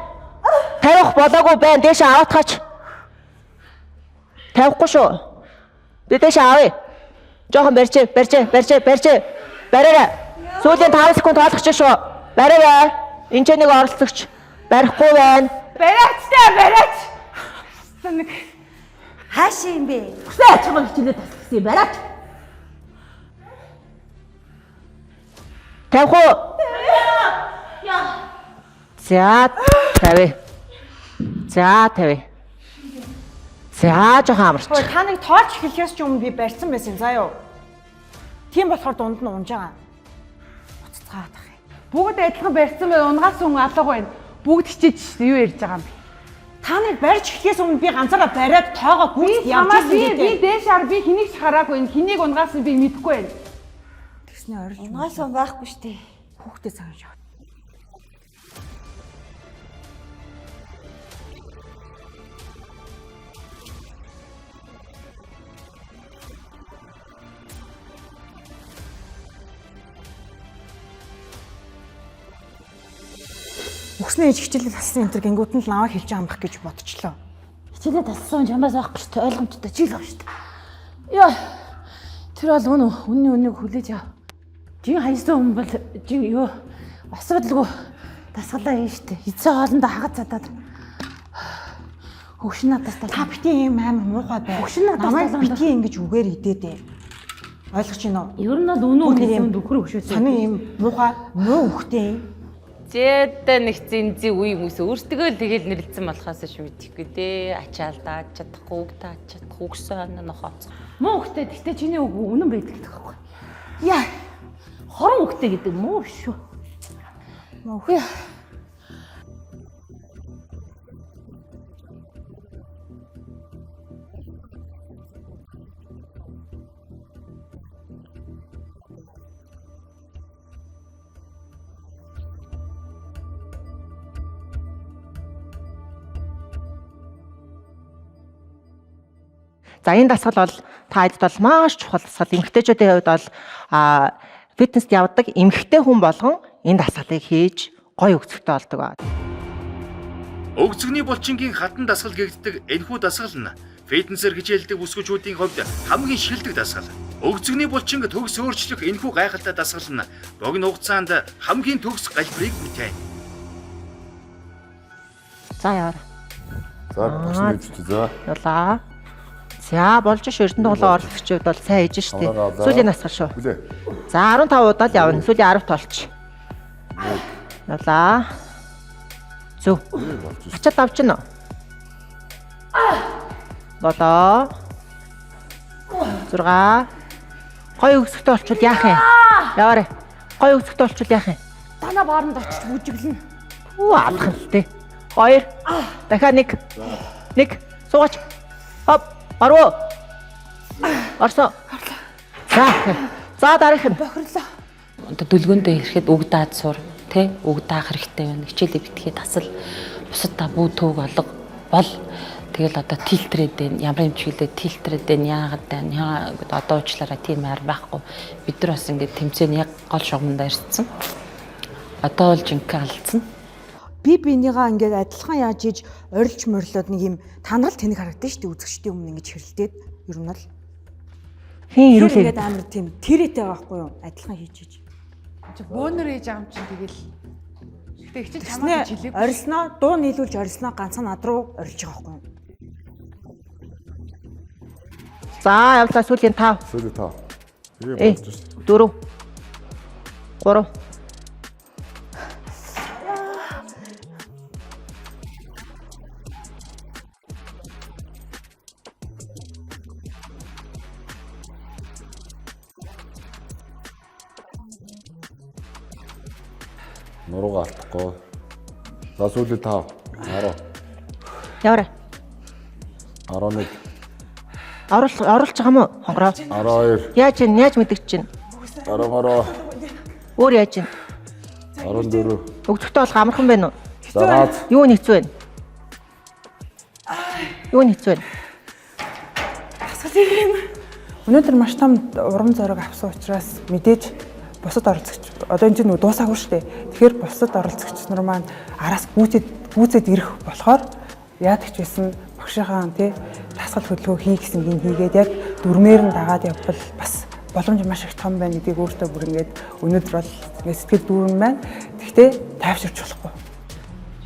Тавих болоогүй байна. Дээш аваатгаач. Тавихгүй шүү. Би дээш авъя. Жохон барьж. Бариарай. Сүүлийн 5 секунд тоолох чинь шүү. Бариарай. Энд ч нэг оролцогч барихгүй байна. Бариач. Хаашаа юм бэ? Хүсээ чамд хичээлээ тасчихсан юм бариач. Тавих уу? За тавь. За жоохон амарч. та нэг тоолж эхлэхээс ч өмнө би барьсан байсан заа юу. Тийм болохоор дунд нь унж байгаа. Уццгаад ах юм. Бүгд адилхан барьсан бай унгаас хүн алга байна. Бүгд хичээж юу ярьж байгаа юм бэ? Та нэг барьж эхлэхээс өмнө би ганцаараа бариад тоогоо гүйцэд явж байсан би дээш хар би хэнийг ч хараагүй. Хэнийг унгаас би мэдэхгүй байна. Тэгснэ орж Унгаас хүн байхгүй штэ. хүүхдээ цагж яа. Өгснөө ээж хичээлээ талсан энэ төр гингүүд нь л наваа хэлж байгаа юм бах гэж бодчихлоо. Хичээлээ талсан чамаас авах гэж ойлгомжтой чи л байгаа шүү дээ. Яа. Тэр бол үннийг хүлээж ав. Жин хайсан хүн бол жин юу асуудалгүй дасгалаа хийн штэ. Эцээ хоолндоо хагад цадаад. Хөгшин надаас Та битгий юм амар муухай бай. Хөгшин надаас намайг битгий ингэж үгээр идээд. Ойлгож байна уу? ер нь бол үнэн хэлсэн дөхөр өгшөөс. Таны юм муухай муу хөхтэй. Зэдэ нэг зинзий үе хүмүүс өөртөө л тэгэл нэрлэлсэн болохоос ш мэдхгүй дээ. Ачаал дааж чадахгүй, үг тааж чадахгүй, өгсөн нохооц. Муу хөхтэй гэхдээ чиний үг үнэн байдаг гэдэг байхгүй. Яа. Хорон хөхтэй гэдэг муу шүү. Муу хөх. За энэ дасгал бол та хэд бол маш чухал дасгал. Эмэгтэйчүүдийн хувьд бол фитнест явдаг эмэгтэй хүн болгон энэ дасгалыг хийж гоё өгцөгтэй болдог ба. Өгцөгний булчингийн хатан дасгал гэгддэг энэхүү дасгал нь фитнесээр хичээлдэг бүсгүүчүүдийн хувьд хамгийн шилдэг дасгал. Өгцөгний булчин төгс өөрчлөх энэхүү гайхалтай дасгал нь богино хугацаанд хамгийн төгс галбирыг бүтээн. За яар. За багш нэмж за. Ялаа. За болж ш Эрдэнэ тоглоо орлогчид бол сайн хийж штэ. Сүүлийн насгал шүү. За 15 удаа л явна. Сүүлийн 10 толч. Ялаа. Зүг. Ачаад авчихна. Болоо. 6. Гой өгсөлтөө олчвол яах юм? Яваарэ. Гой өгсөлтөө олчвол яах юм? Танаа бооронд очиж бүжиглэн. Үу алах л тээ. 2. Дахиад 1. Суугач. Хоп. Ороо. Орсоо. За дараах нь. Бохирлоо. Одоо дүлгөөндөө ирэхэд үг даад сур, тэ? Үг даах хэрэгтэй байна. Хичээлээ битгий тасал бусад та бүү төөг алга бол тэгэл одоо тилтрээд байна. Ямар юм чиглэлээ тилтрээд байна. Яагаад байна? Одоо уучлаарай тийм ар байхгүй. Бид нар бас ингээд тэмцээн яг гол шугамдаа ирсэн. Одоо бол жинхэнэ алдсан. Би бинийгаа ингээд адилхан яаж хийж орилж морлоод нэг юм танал тэнэг харагдаж штэ үзэгчдийн өмнө ингэж хэрэлдээд ер нь л Хин ингээд ирүүлээ. амар тийм тэрэтэй байхгүй юу адилхан хийж хийж. Бөөнөр ээж аам чинь тэгэл. Гэтэ их чинь чамаа Тэгснэ гэж хэлээгүй. орилсноо дуу нийлүүлж орилсноо ганцхан над руу орилж байгаа байхгүй юу. За явлаа сүүлийн 5. Сүүлийн 5. Тэгээ болж шүү. 4. 3. Нуруугаа алдахгүй. За сүүлийн 5. 10. Яваарай. 11. Оруулж байгаа мó хонгороо. 12. Яаж мэдгэж чинь? 13. Өөр яаж чинь? 14. Өгцөгтэй болох амархан байна уу? За Юу нэгцүү байна? Юу нэгцүү байна? Өнөөдөр маш том урам зориг авсан учраас мэдээж бусад оролцогч одоо энэ чинь дуусаагүй шүү дээ. Тэгэхээр бусад оролцогч нар маань араас гүйцэд ирэх болохоор яадаг ч гэсэн багшийнхаа тий дасгал хөдөлгөөн хий гэсэн юм хийгээд яг дүрмээр нь дагаад явбал бас боломж маш их том байна гэдгийг өөртөө бүр ингээд өнөөдөр бол ингээд сэтгэл дүүрэн байна. Гэхдээ тайвширч болохгүй.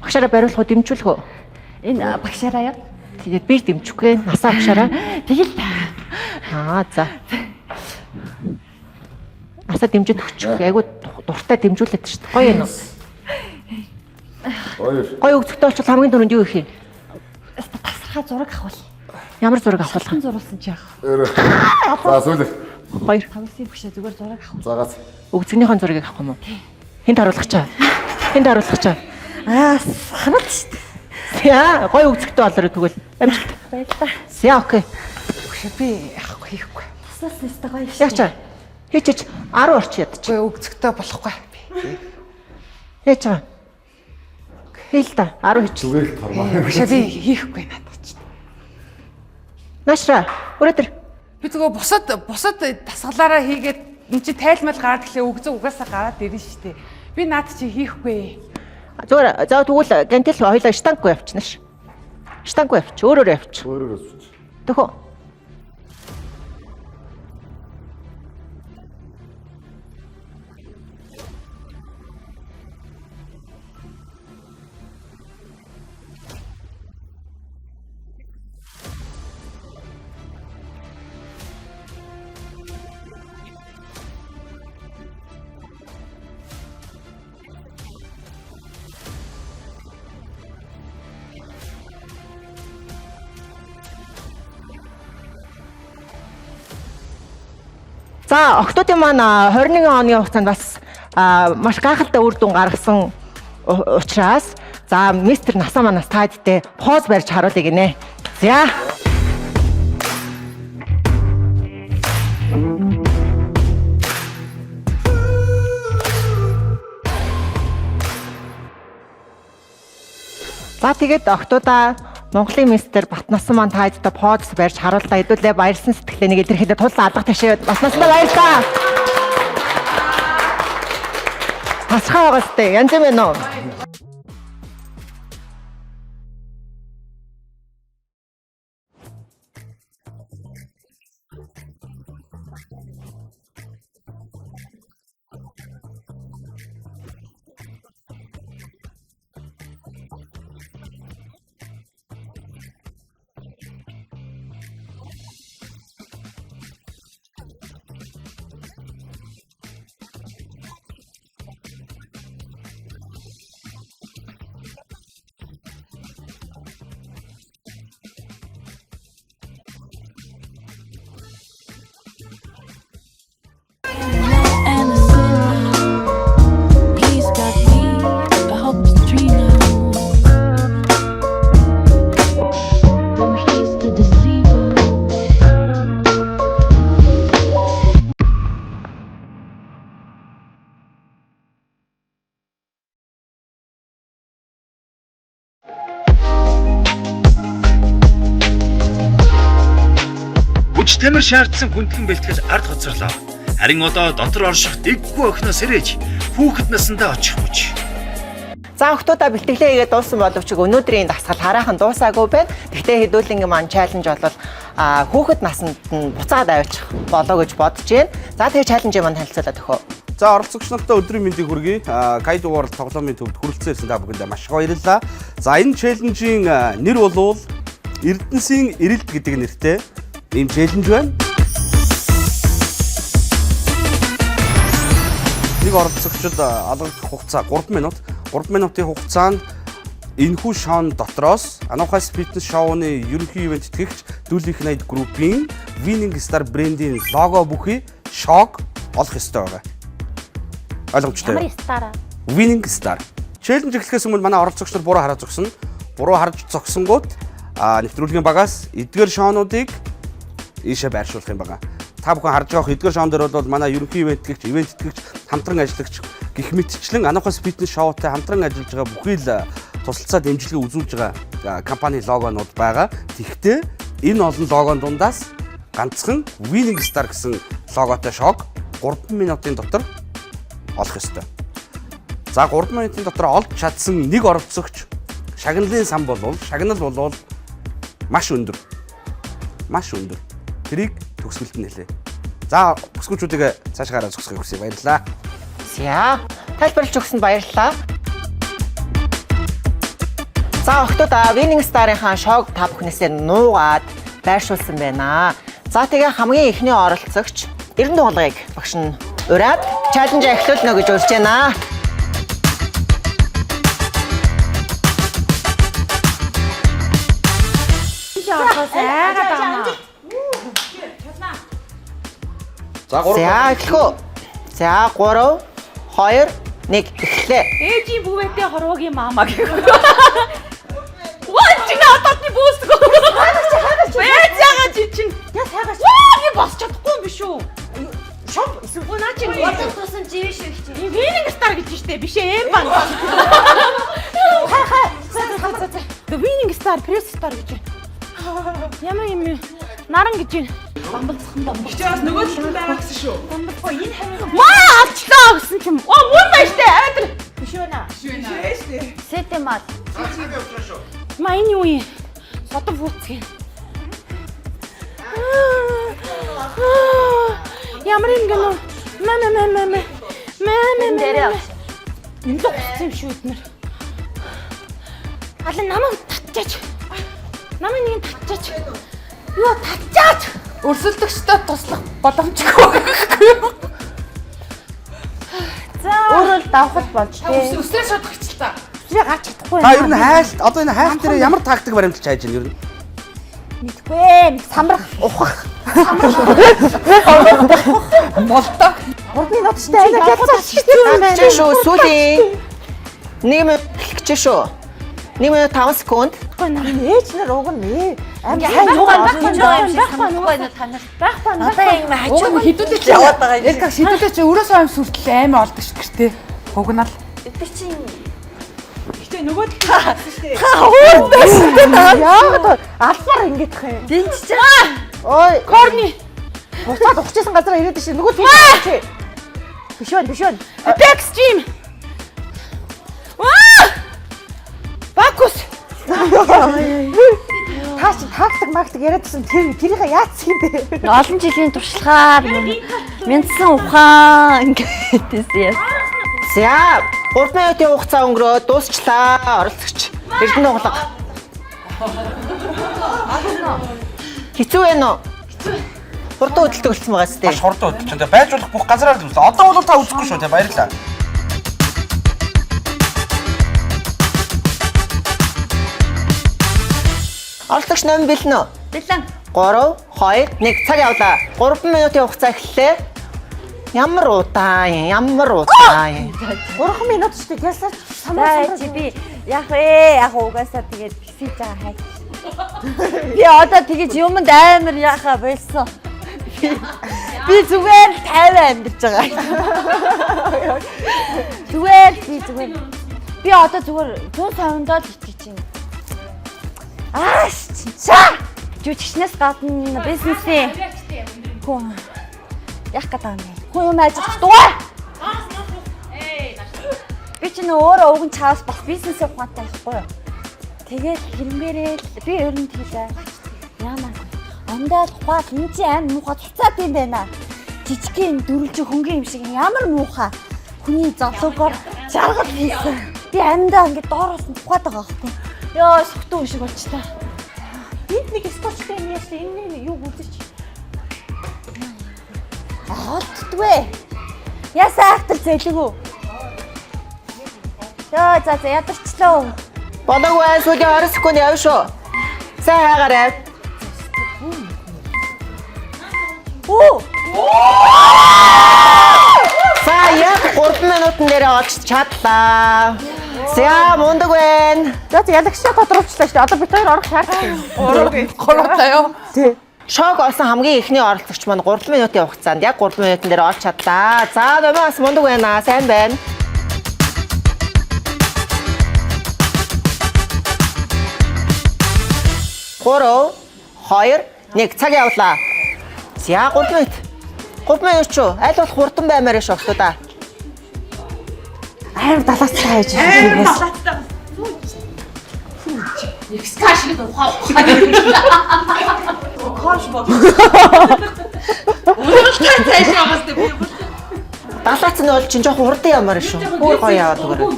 Багшаараа бариулах уу дэмжүүлэх үү? Энэ багшаараа яа. Тэгээд би дэмжихгүй. Насаа багшаараа. Тэгэл та. За. Насаа дэмжиж өгчих. Айгу дуртай дэмжүүлээд шүү дээ. Гоё юм уу? 2. Гоё өгцөгтэй болчихвол хамгийн түрүүнд юу хийх юм? Тасархаа зураг авах. Ямар зураг авах вэ? Зурулсан чи яах. За сүүлийн 2. Тавсын багшаа зүгээр зураг авах. Загаас. Өгцөгнийхэн зургийг авах юм уу? Хинт харуулах чаа. Хинт харуулах чаа. Ханаад шүү дээ. Яа, гоё өгцөгтэй болороо тэгвэл амжилт. Баярлалаа. Яа, окей. Би яахгүй хийхгүй. Бас нэстэ гоё шүү. Яг чаа. Хийчих 10 орч ядчих. Үгүй өгцөгтэй болохгүй. Яаж чаа. Хийл та 10 хийчих. Зүгээр тормоо. Багшаа би хийхгүй надад ч. Наашра. Өрөөдөр. Би зүгээр бусад дасгалаараа хийгээд эн чи тайлмал гараад эхлээ өгзөг угаасаа гараад ирнэ шүү дээ. Би наад чи хийхгүй. Зүгээр за тэгвэл гантел хоёлаа штанггүй явчихна ш. Штанггүй явч. Өөрөөр явч. Өөрөөр явж. Төхөө. За октоодын маань 21 оны хугацаанд бас маш гайхалтай үр дүн гаргасан учраас за мистер Насаа манаас та хэдтэй поз барьж харуулъя гинэ. За. За тэгээд октоодаа Монголын мистер Батнасан маань та хэдтэй поз барьж харууллаа. Хэдүүлээ баярлсан сэтгэлээ нэг илэрхийлээ тулсан алга ташаа Батнастай баярлалаа. Тасхаа байгастай янз юм байна уу? Хүч тамир шаардсан хүндлэн бэлтгэл ард хоцорлоо. Харин одоо дотор орших дэггүй охноос ирээж хүүхэд насандаа очих хүч. За октоодаа бэлтгэлээ хийгээд дууссан боловч өнөөдрийн дасгал хараахан дуусаагүй байна. Гэхдээ хэдүүлэнгийн маань чаленж бол хүүхэд насанд нь буцаад авчих болоо гэж бодож байна. За тэгээ чаленжийг маань танилцуулаад өгөө. За оролцогч нартаа өдрийн мэндийг хүргэе. Kaido World тоглоомын төвд хүрэлцэн ирсэн та бүхэндээ маш их баярлалаа. За энэ чаленжийн нэр болвол Эрдэнсийн эрэлт гэдэг нэртэй ийм чаленж байна. Нэг оролцогчид алгадах хугацаа 3 минут. 3 минутын хугацаанд энэхүү шоун дотроос Анухаас фитнес шоуны ерөнхий ивент тэтгэгч Дүүлих найд группийн Winning Star брендийн лого бүхий шок олох ёстой байгаа. Ойлгомжтой. Ямар стар? Winning Star. Челленж эхлэхээс өмнө манай оролцогч нар буруу хараад зогсно. Буруу харж зогсонгууд нэвтрүүлгийн багаас эдгээр шоунуудыг ийшээ байршуулах юм байна. Та бүхэн харж байгаа эдгээр шоун дээр бол манай ерөнхий ивент тэтгэгч хамтран ажиллагч гэх мэтчлэн Анухаас фитнес шоутай хамтран ажиллаж байгаа бүхий л тусалцаа дэмжлэгээ үзүүлж байгаа компани логонууд байгаа. Тэгэхдээ энэ олон логон дундаас ганцхан Winning Star гэсэн логотой шок 3 минутын дотор олох ёстой. За 3 минутын дотор олж чадсан нэг оролцогч шагналын сан болвол шагнал болвол маш өндөр. Маш өндөр. Тэрийг төгсгөлд нь хэлээ. За бүсгүүчүүдийг цаашаа гараад зогсохыг хүсье. Баярлалаа. За тайлбарлаж өгсөнд баярлалаа. За октоодаа Winning Star-ын шоуг та бүхнээсээ нуугаад байршуулсан байна. За тэгээ хамгийн эхний оролцогч Эрдэнэ дуулгыг багш нь ураад чаленж эхлүүлнэ гэж урьж байна. За эхлэхүү. За 3 2 1 эхлэе. Ээжийн бүвэтэй хорвогийн маама гэх. Ваа чи надад бүүсгөө. Ээж яагаад чи чинь? Яа сайгаач. Ваа би босч чадахгүй юм биш үү? Шом эсвэл наа чи бодож тусан живэ шиг чи. Winning Star гэж штэ биш ээ бан. Хаа. The Winning Star, Press Star гэж. Ямар юм бэ? Наран гэж юм. Бамбалцхан бамбал. Хичээс нөгөө талд байгаа гэсэн шүү. Бамбал энэ харин. Маа авчлаа гэсэн юм. Оо мөн байж тээ. Сэтэмал. Маяны үе. Содон фууцгийн. Ямар ингэнэ? Маа. Энэ л ухсан юм шүү эднэр. Алин намайг татчаач. Намайг нэг татчаач. Юу татчаач? Өрсөлдөгчтэй туслах боломжгүй. Өөрөө л давхад болж тээ. Өсрээ шодгоч л та. Өсрээ гарч чадахгүй. Та ер нь хайлт одоо энэ хайлт дээр ямар тактик баримталж хайж байна ер нь? Мэдгүй. Самрах, ухах. Болдог. 3 минуттай айлаа ялцаач хэцүү юм байна. Шүү сүүлийн 1 минут хэлчих шүү. 1 минут 5 секунд. Тэгэхгүй нам ээж нар уг нь амар сайн юугаар байхгүй юм шиг санахгүй энэ танаар. байхгүй Одоо юм хажуу Хідүүлээч яваад байгаа юм. Яг хідүүлээч өрөөсөө аим сүртэл аймаа олдог ш гэртээ. Угнаал. тэр чинь яагаад албаар ингэж хэ. дэнч чинь. Ой, корни. Буцаад ухчихсан газар ирээд шин нөгөө тийм. Биш байна. Extreme. Бакус. Таач тактик яриадсан тэрийг яатсан юм бэ? Олон жилийн туршлагаар мэдсэн ухаан ингэдээс. За 3 минутын хугацаа өнгөрөө дуусчлаа. Оролцогч Эрдэнэ углаг. Хэцүү байна уу? Хурдан хөдөлтөг болсон байгаа сте. Маш хурдан өдчих. Тэгээ байжуулах бүх газараар л үзлээ. Одоо бол та үзэхгүй шүү. Тэгээ баярлалаа. Оролцогч номин бэлэн үү? Бэлэн. 3, 2, 1 цаг явлаа. 3 минутын хугацаа эхэллээ. Ямар удаан юм. 3 минут шүү дээ. Ясаач За чи би яг угаасаа тэгээд физ байгаа хайж. Би одоо тэгэж юмд амар яхаа байсан. Би зүгээр 50 амьдж байгаа. Зүгээр. Би одоо зүгээр 150-д л итгэж байна. Чаа! Жүжигчнээс гадна бизнесээ. Хүн яг гэдэг юм. Хүн юм ажиллах дугаар. Би ч нөө өөрөө уг нь чаас бас бизнесээ ухаантай байхгүй юу? Тэгээд хэрмээрээ би ер нь тийлээ. Яамаагүй. Ондоо ухаад энэ чи аим муухай цуцаад юм байна. Жижигхэн дөрвөлжин хөнгөн юм шиг ямар муухай. Хүний зовлогоор жаргал хийсэн. Би амьдаа ингээд доороос нь ухаад байгаа байхгүй юу? Яа, сүхтэн шиг болч та. Энд нэг скотчтэй юм яасан. Энэ юу үзэж. Холтдгүй. Ясаа ахтар зэлгүү. За ядарчлаа. Бодог бай сүүлийн 20 секунд явна шүү. Сайн хаагаарай. За яг 3 минутын дээр олж чадлаа. За мундаг байна. За ялагчаа тодруулчлаа шүү дээ. Одоо бид хоёр орох шаардлагатай. Гуравтаа юу? Тий. Шок олсон хамгийн ихний оролцогч маань 3 минутын хугацаанд яг 3 минутын дээр олж чадлаа. За номоос мундаг байна. Сайн байна. Гурав, 2, 1 цаг явлаа. За 3 минут. 3 минут ч юу? Аль болох хурдан баймаар шүү октоо. Амар далаас хайж байгаа. Экскашиг ухаа. Кош боо. Өөрөөр цааш яваас дээ би. Далаац нь бол чинь жоохон хурдан ямаар шүү. Бүр гоё яваад өгөрөө.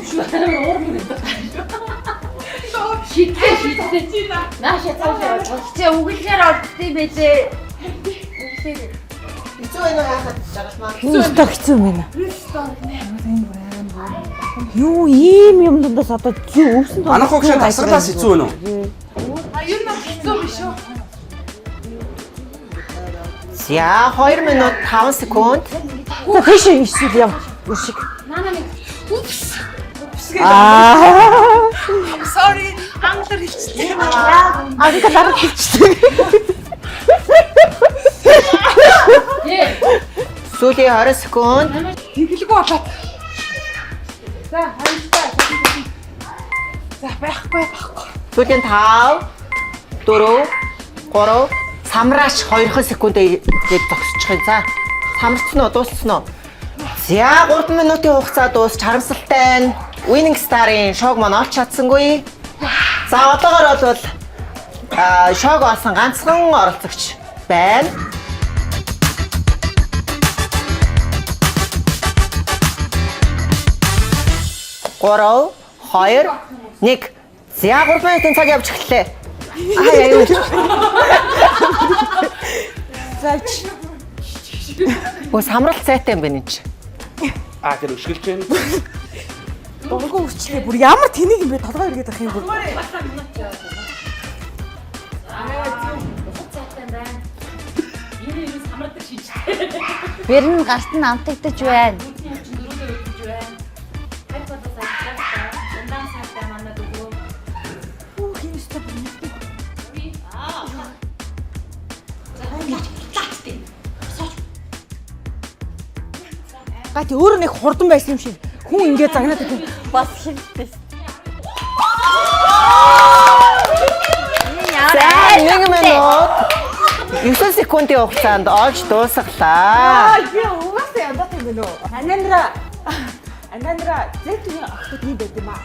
Шидтэй. Нааша цааш яваад. Чи үгэлээр ордсон байлээ. Хэцүү байна уу яахад жаргалмаа. Хэцүү юм байна. Юу ийм юм дундаас одоо юу өвсөн доо. Анх огшоо тасгалаас хэцүү байна уу? Ер нь хэцүү биш үү? За 2 минут 5 секунд. Тэш ишил яв. Ушиг. Упс. Sorry. Англиар хэлчихлээ. Англиар дараад хэлчихлээ. Сүүлийн 20 секунд. Тэглэгүй болоод. За хоёртаа. За байхгүй. Сүүлийн 5, 4, 3, самрааш 2 секунд гээд зогсчих юм. За самарцсан уу, дууссан уу? За 3 минутын хугацаа дуусч харамсалтай байна. Winning Star-ын шоуг маань олж чадсангүй. За одоогоор бол шоуг олсон ганцхан оролцогч байна. Гурав, 2, 1. За 3 минутын цаг явж эхэллээ. Аюу. Заач. Ус хамрал цайтай юм байна энэ чи. Тэр өшгөлж байна. Дургу үрчлээ. Бүр ямар тэнийг юм бэ? Толгой эргээд ах юм бүр. Бэрн гарт нь амтагдаж байна. Гати өөрөө нэг хурдан байсан юм шиг. Хүн ингээд загнаад байдаг. Бас хэрэгтэй. За 1 минут 9 секундын хугацаанд олж дуусглаа. Би угаасаа ядаад юм байна уу? Анандра зэтний ахтад нэг байд юм аа.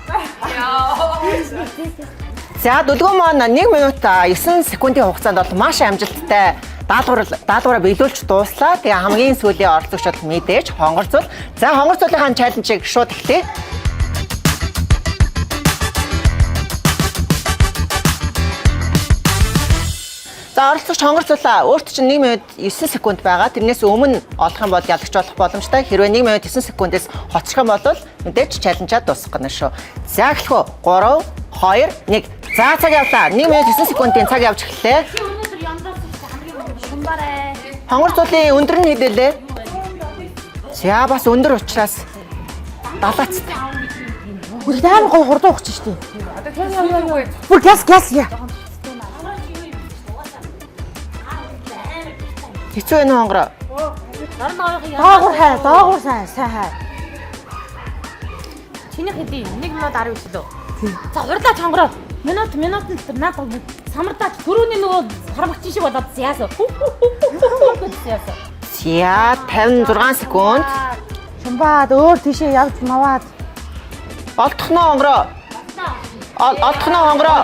За дүлгөө маань 1 минут 9 секундын хугацаанд бол маш амжилттай даалгавраа биелүүлж дууслаа. Тэгээ хамгийн сүүлийн оролцогч бол мэдээж хонгорцол. За хонгорцолынхаа чаленжийг шууд эхлэе. За оролцогч хонгорцолаа. Өөрт чинь 1 минут 9 секунд байгаа. Тэрнээс өмнө олох юм бол ялагч болох боломжтой. Хэрвээ 1 минут 9 секундээс хоцрох юм бол мэдээж чаленжаа дуусгах гэнэ шүү. За эхлэх үү? 3, 2, 1. За цаг явлаа. 1 минут 9 секундын цаг явж эхэллээ. Хонгорцолын өндөр нь хэдэлээ? За бас өндөр учраас 70-ацтай. Бүр даам гой хурдан ухчих штий. Бүр газ яа. Хэцүү байна уу хонгороо? Доогуур сайн хай. Чиний хэдий 1 минут 10 лөө. За урдаа чонгороо. Минут надад самардаач түрүүний нөгөө хармагчин шиг болоод яасан. За 56 секунд. Шумбаад өөр тийшээ явж маваад. Олдох нь хонгороо. Олдох нь хонгороо.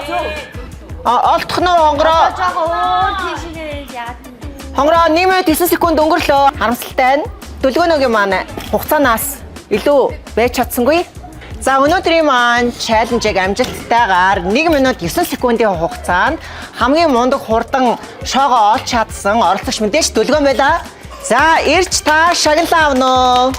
Олдох нь хонгороо. Өөр тийшээ яагаад. Хонгороо 1 минут 9 секунд өнгөрлөө. Харамсалтай нь дүлгөөнөөгийн маань хугацаанаас илүү байж чадсангүй. За өнөөдрийн маань чаленжийг амжилттайгаар 1 минут 9 секундын хугацаанд хамгийн мундаг хурдан шоогоо олж чадсан оролцогч мэдээж дүлгөөн байлаа. За ирж та шагналаа авна уу?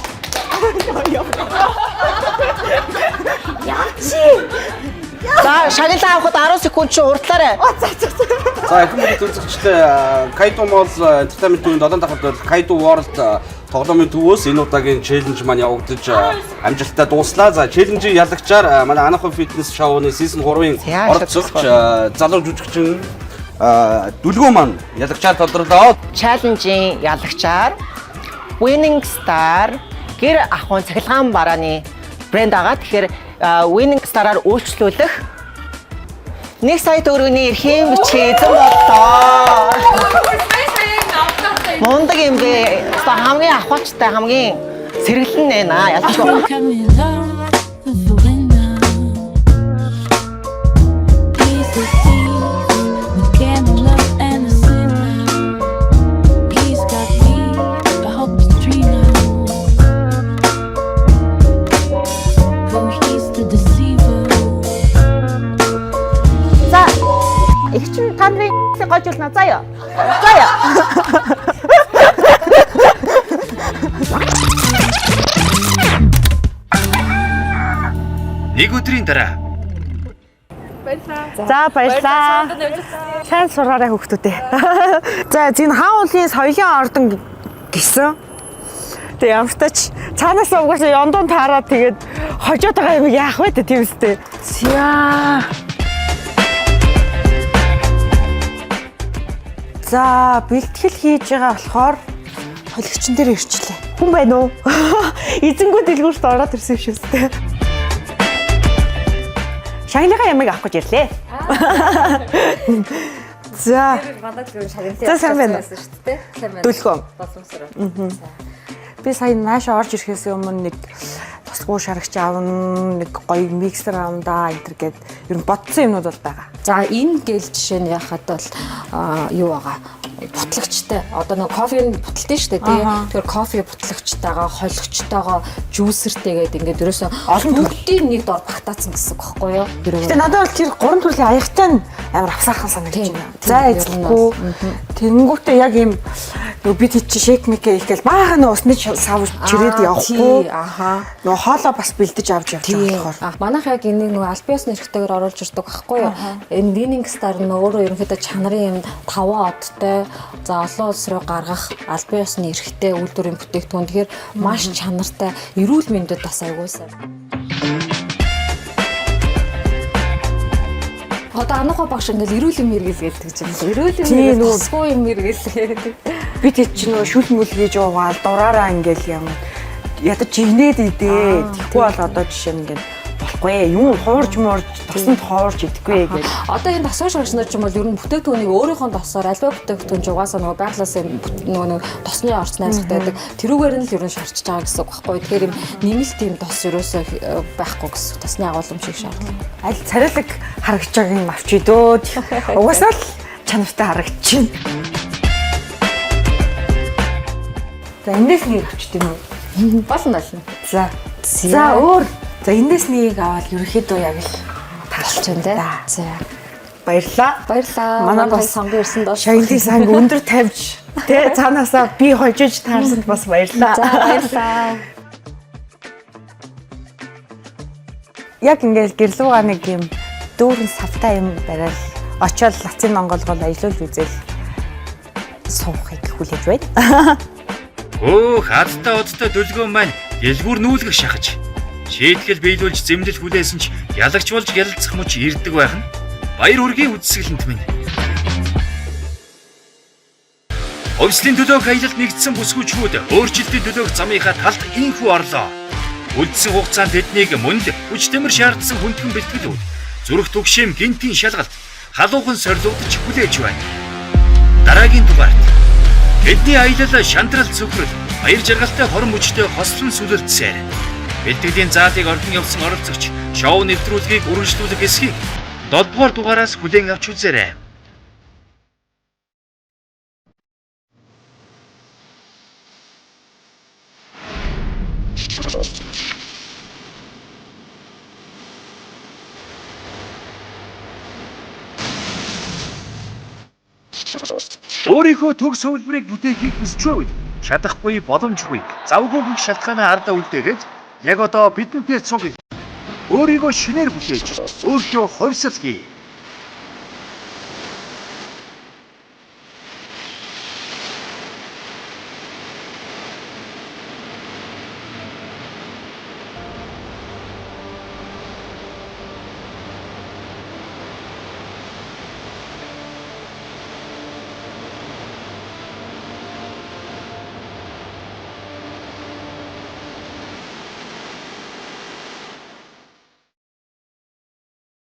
За шагналаа авахд 10 секунд чи урдлаарай. За их мөнгө үзэгчтэй Kaido Mall Entertainment төвөнд одоо дахад Kaido World тоглоомын төвөөс энэ удаагийн челленж маань явагдаж амжилттай дууслаа. За челленжийн ялагчаар манай Анахо фитнес шоуны season 3-ын оролцогч залуу жүжигчин дүлгөө маань ялагчаар тодорлоо. Челленжийн ялагчаар Winning Star гэр ахуйн цахилгаан барааны брэнд байгаа. Тэгэхээр Winning Star-аар үйлчлүүлэх 1 сая төгрөгийн эрхийн бичиг эзэн боллоо. Мундаг юм бэ. Хамгийн ахуйчтай хамгийн сэргэлэн байна. Ялчгүй. Их чинь та нарын гойжулна заяа. Заяа. Нэг өдрийн дараа. За баярлаа. Сайн сураарай хүүхдүүдээ. За зин хауулын соёлын ордон гисэн. Тэг ямар ч тач цаанаас угаасаа яндон таараад тэгээд хожоод байгаа юм яах вэ тийм үстэй. Яа. За бэлтгэл хийж байгаа болохоор холигчин дээр ирчлээ. Хүн байна уу? Эзэнгүү дэлгүүрт ороод ирсэн юм шүү дээ. Шагналынхаа ямыг авах гэж ирлээ. За. За сайн байна. Дүлгөө. Би сая нааш орж ирэхээс өмнө нэг тусгүй шарагч аавн нэг гоё миксер аавндаа энэ төр гээд ер нь бодсон юмнууд бол байгаа. За энэ гээл жишээ нь яхад бол юу байгаа? Бутлагчтай. Одоо нэг кофений буталтай шүү дээ тий. Тэгэхээр кофе бутлагчтайгаа, хольгчтойгоо, жүүсэртэйгээд ингээд ерөөсөө бүгдийн нэг дор багтаацсан гэсэн үг байхгүй юу? Гэтэ надад бол тэр гурван төрлийн аягтай нь амар авсаархан санагдаж байна. За эзлэхгүй. Тэнгүүтээ яг ийм нөгөө бид чи шейк микэ ихгээл баахан усны савж чирээд явахгүй. Нөгөө хоолоо бас бэлдэж авч явж байгаа болохоор. Манайх яг энийг нөгөө альбиосны эрхтэйгээр оруулж ирдэг байхгүй юу? Энэ Winning Star нь өөрөө ерөнхийдөө чанарын юм 5 одтой за олон улс руу гаргах альбиосны эрхтэй үйлдвэрийн бүтээгдэхүүн. Тэгэхээр маш чанартай, эрүүл мэндэд бас аягуусаа. Одоо анхаа багш ингээл эрүүл юм эргэлгээд гэж байна. Эрүүл юм тусгүй юм эргэлгээд. Би тэр чинь нөгөө шүл мүл хийж уугаал дураараа ингээл юм ядаж жигнээд идээ. Тэгэхгүй бол одоо жишээ нь ингээд болохгүй. Юм хуурж муурж тосонд хоорж идэхгүй гэж. Одоо энэ тосгоо шагч нар ч юм бол ер нь бүтээгдэхүүнийг өөрийнхөө тосоор альва бүтээгдэхүүн ч угаасаа нөгөө байглаасаа нөгөө тосны орц найзтай байдаг. Тэрүүгээр нь л ер нь шарчж байгаа гэсэн үг байхгүй. Тэгэхээр юм нэмэлт тийм тос ерөөсөө байхгүй гэсэн тосны агуулгын шиг шаардлага. Аль царилэг харагч байгааг юм авчий дөө. Угаасаа л чанартай харагдчихэв. За эндээс нэг авчт юм уу? Болно. За өөр. За эндээс нэг аваад ерөөхдөө яг л болчихно тий. За баярлаа. Манай бас сонгон ирсэн доо. Шагнлийн санг өндөр тавьж тий цаанаасаа би хожиж таарсанд бас баярлаа. За баярлаа. Яг ингээл гэрлүүга нэг юм дүүрэн савтай юм барайл очоод Лацин Монгол гол ажиллаж үзэл суухыг хүлээж байна. Хадтай одтой дүлгөөн маань дэлгүүр нүүлгэх шахаж. Шийтгэл биелүүлж зэмлэл хүлээсэн ч ялагч болж гялалцах мөч ирдэг байх нь баяр үргийн үдсгэлэнт минь. Өвслийн төлөөх аялалд нэгдсэн бүсгүйчүүд өөрчлөлтийн төлөөх замынхаа талд инхүү орлоо. Үлдсэн хугацаанд тэднийг мөн л хүч тамир шаардсан хүндхэн бэлтгэлүүд, зүрх түгшим, гинтийн шалгалт, халуухан сорилуудч хүлээж байна. Дараагийн дугаарт тэдний аялал шантрал цөхрөл, баяр жаргалтай хорон мөчтэй хослон сүлэлцсээр бэлтгэлийн заалыг орхон явсан оролцогч шоу нэвтрүүлгийг үргэлжлүүлэх эсхийг 7 дугаар дугаараас хүлээн авч үзээрэй. Өөрийнхөө төгс хөвлөрийг бүтээхийг хүсч байвал чадахгүй боломжгүй. Завгүй гэх шалтгаанаа ардаа үлдээгээд яг одоо бидэнтэй цуг өөрийгөө шинээр бүтээж өөртөө хувьсал хий.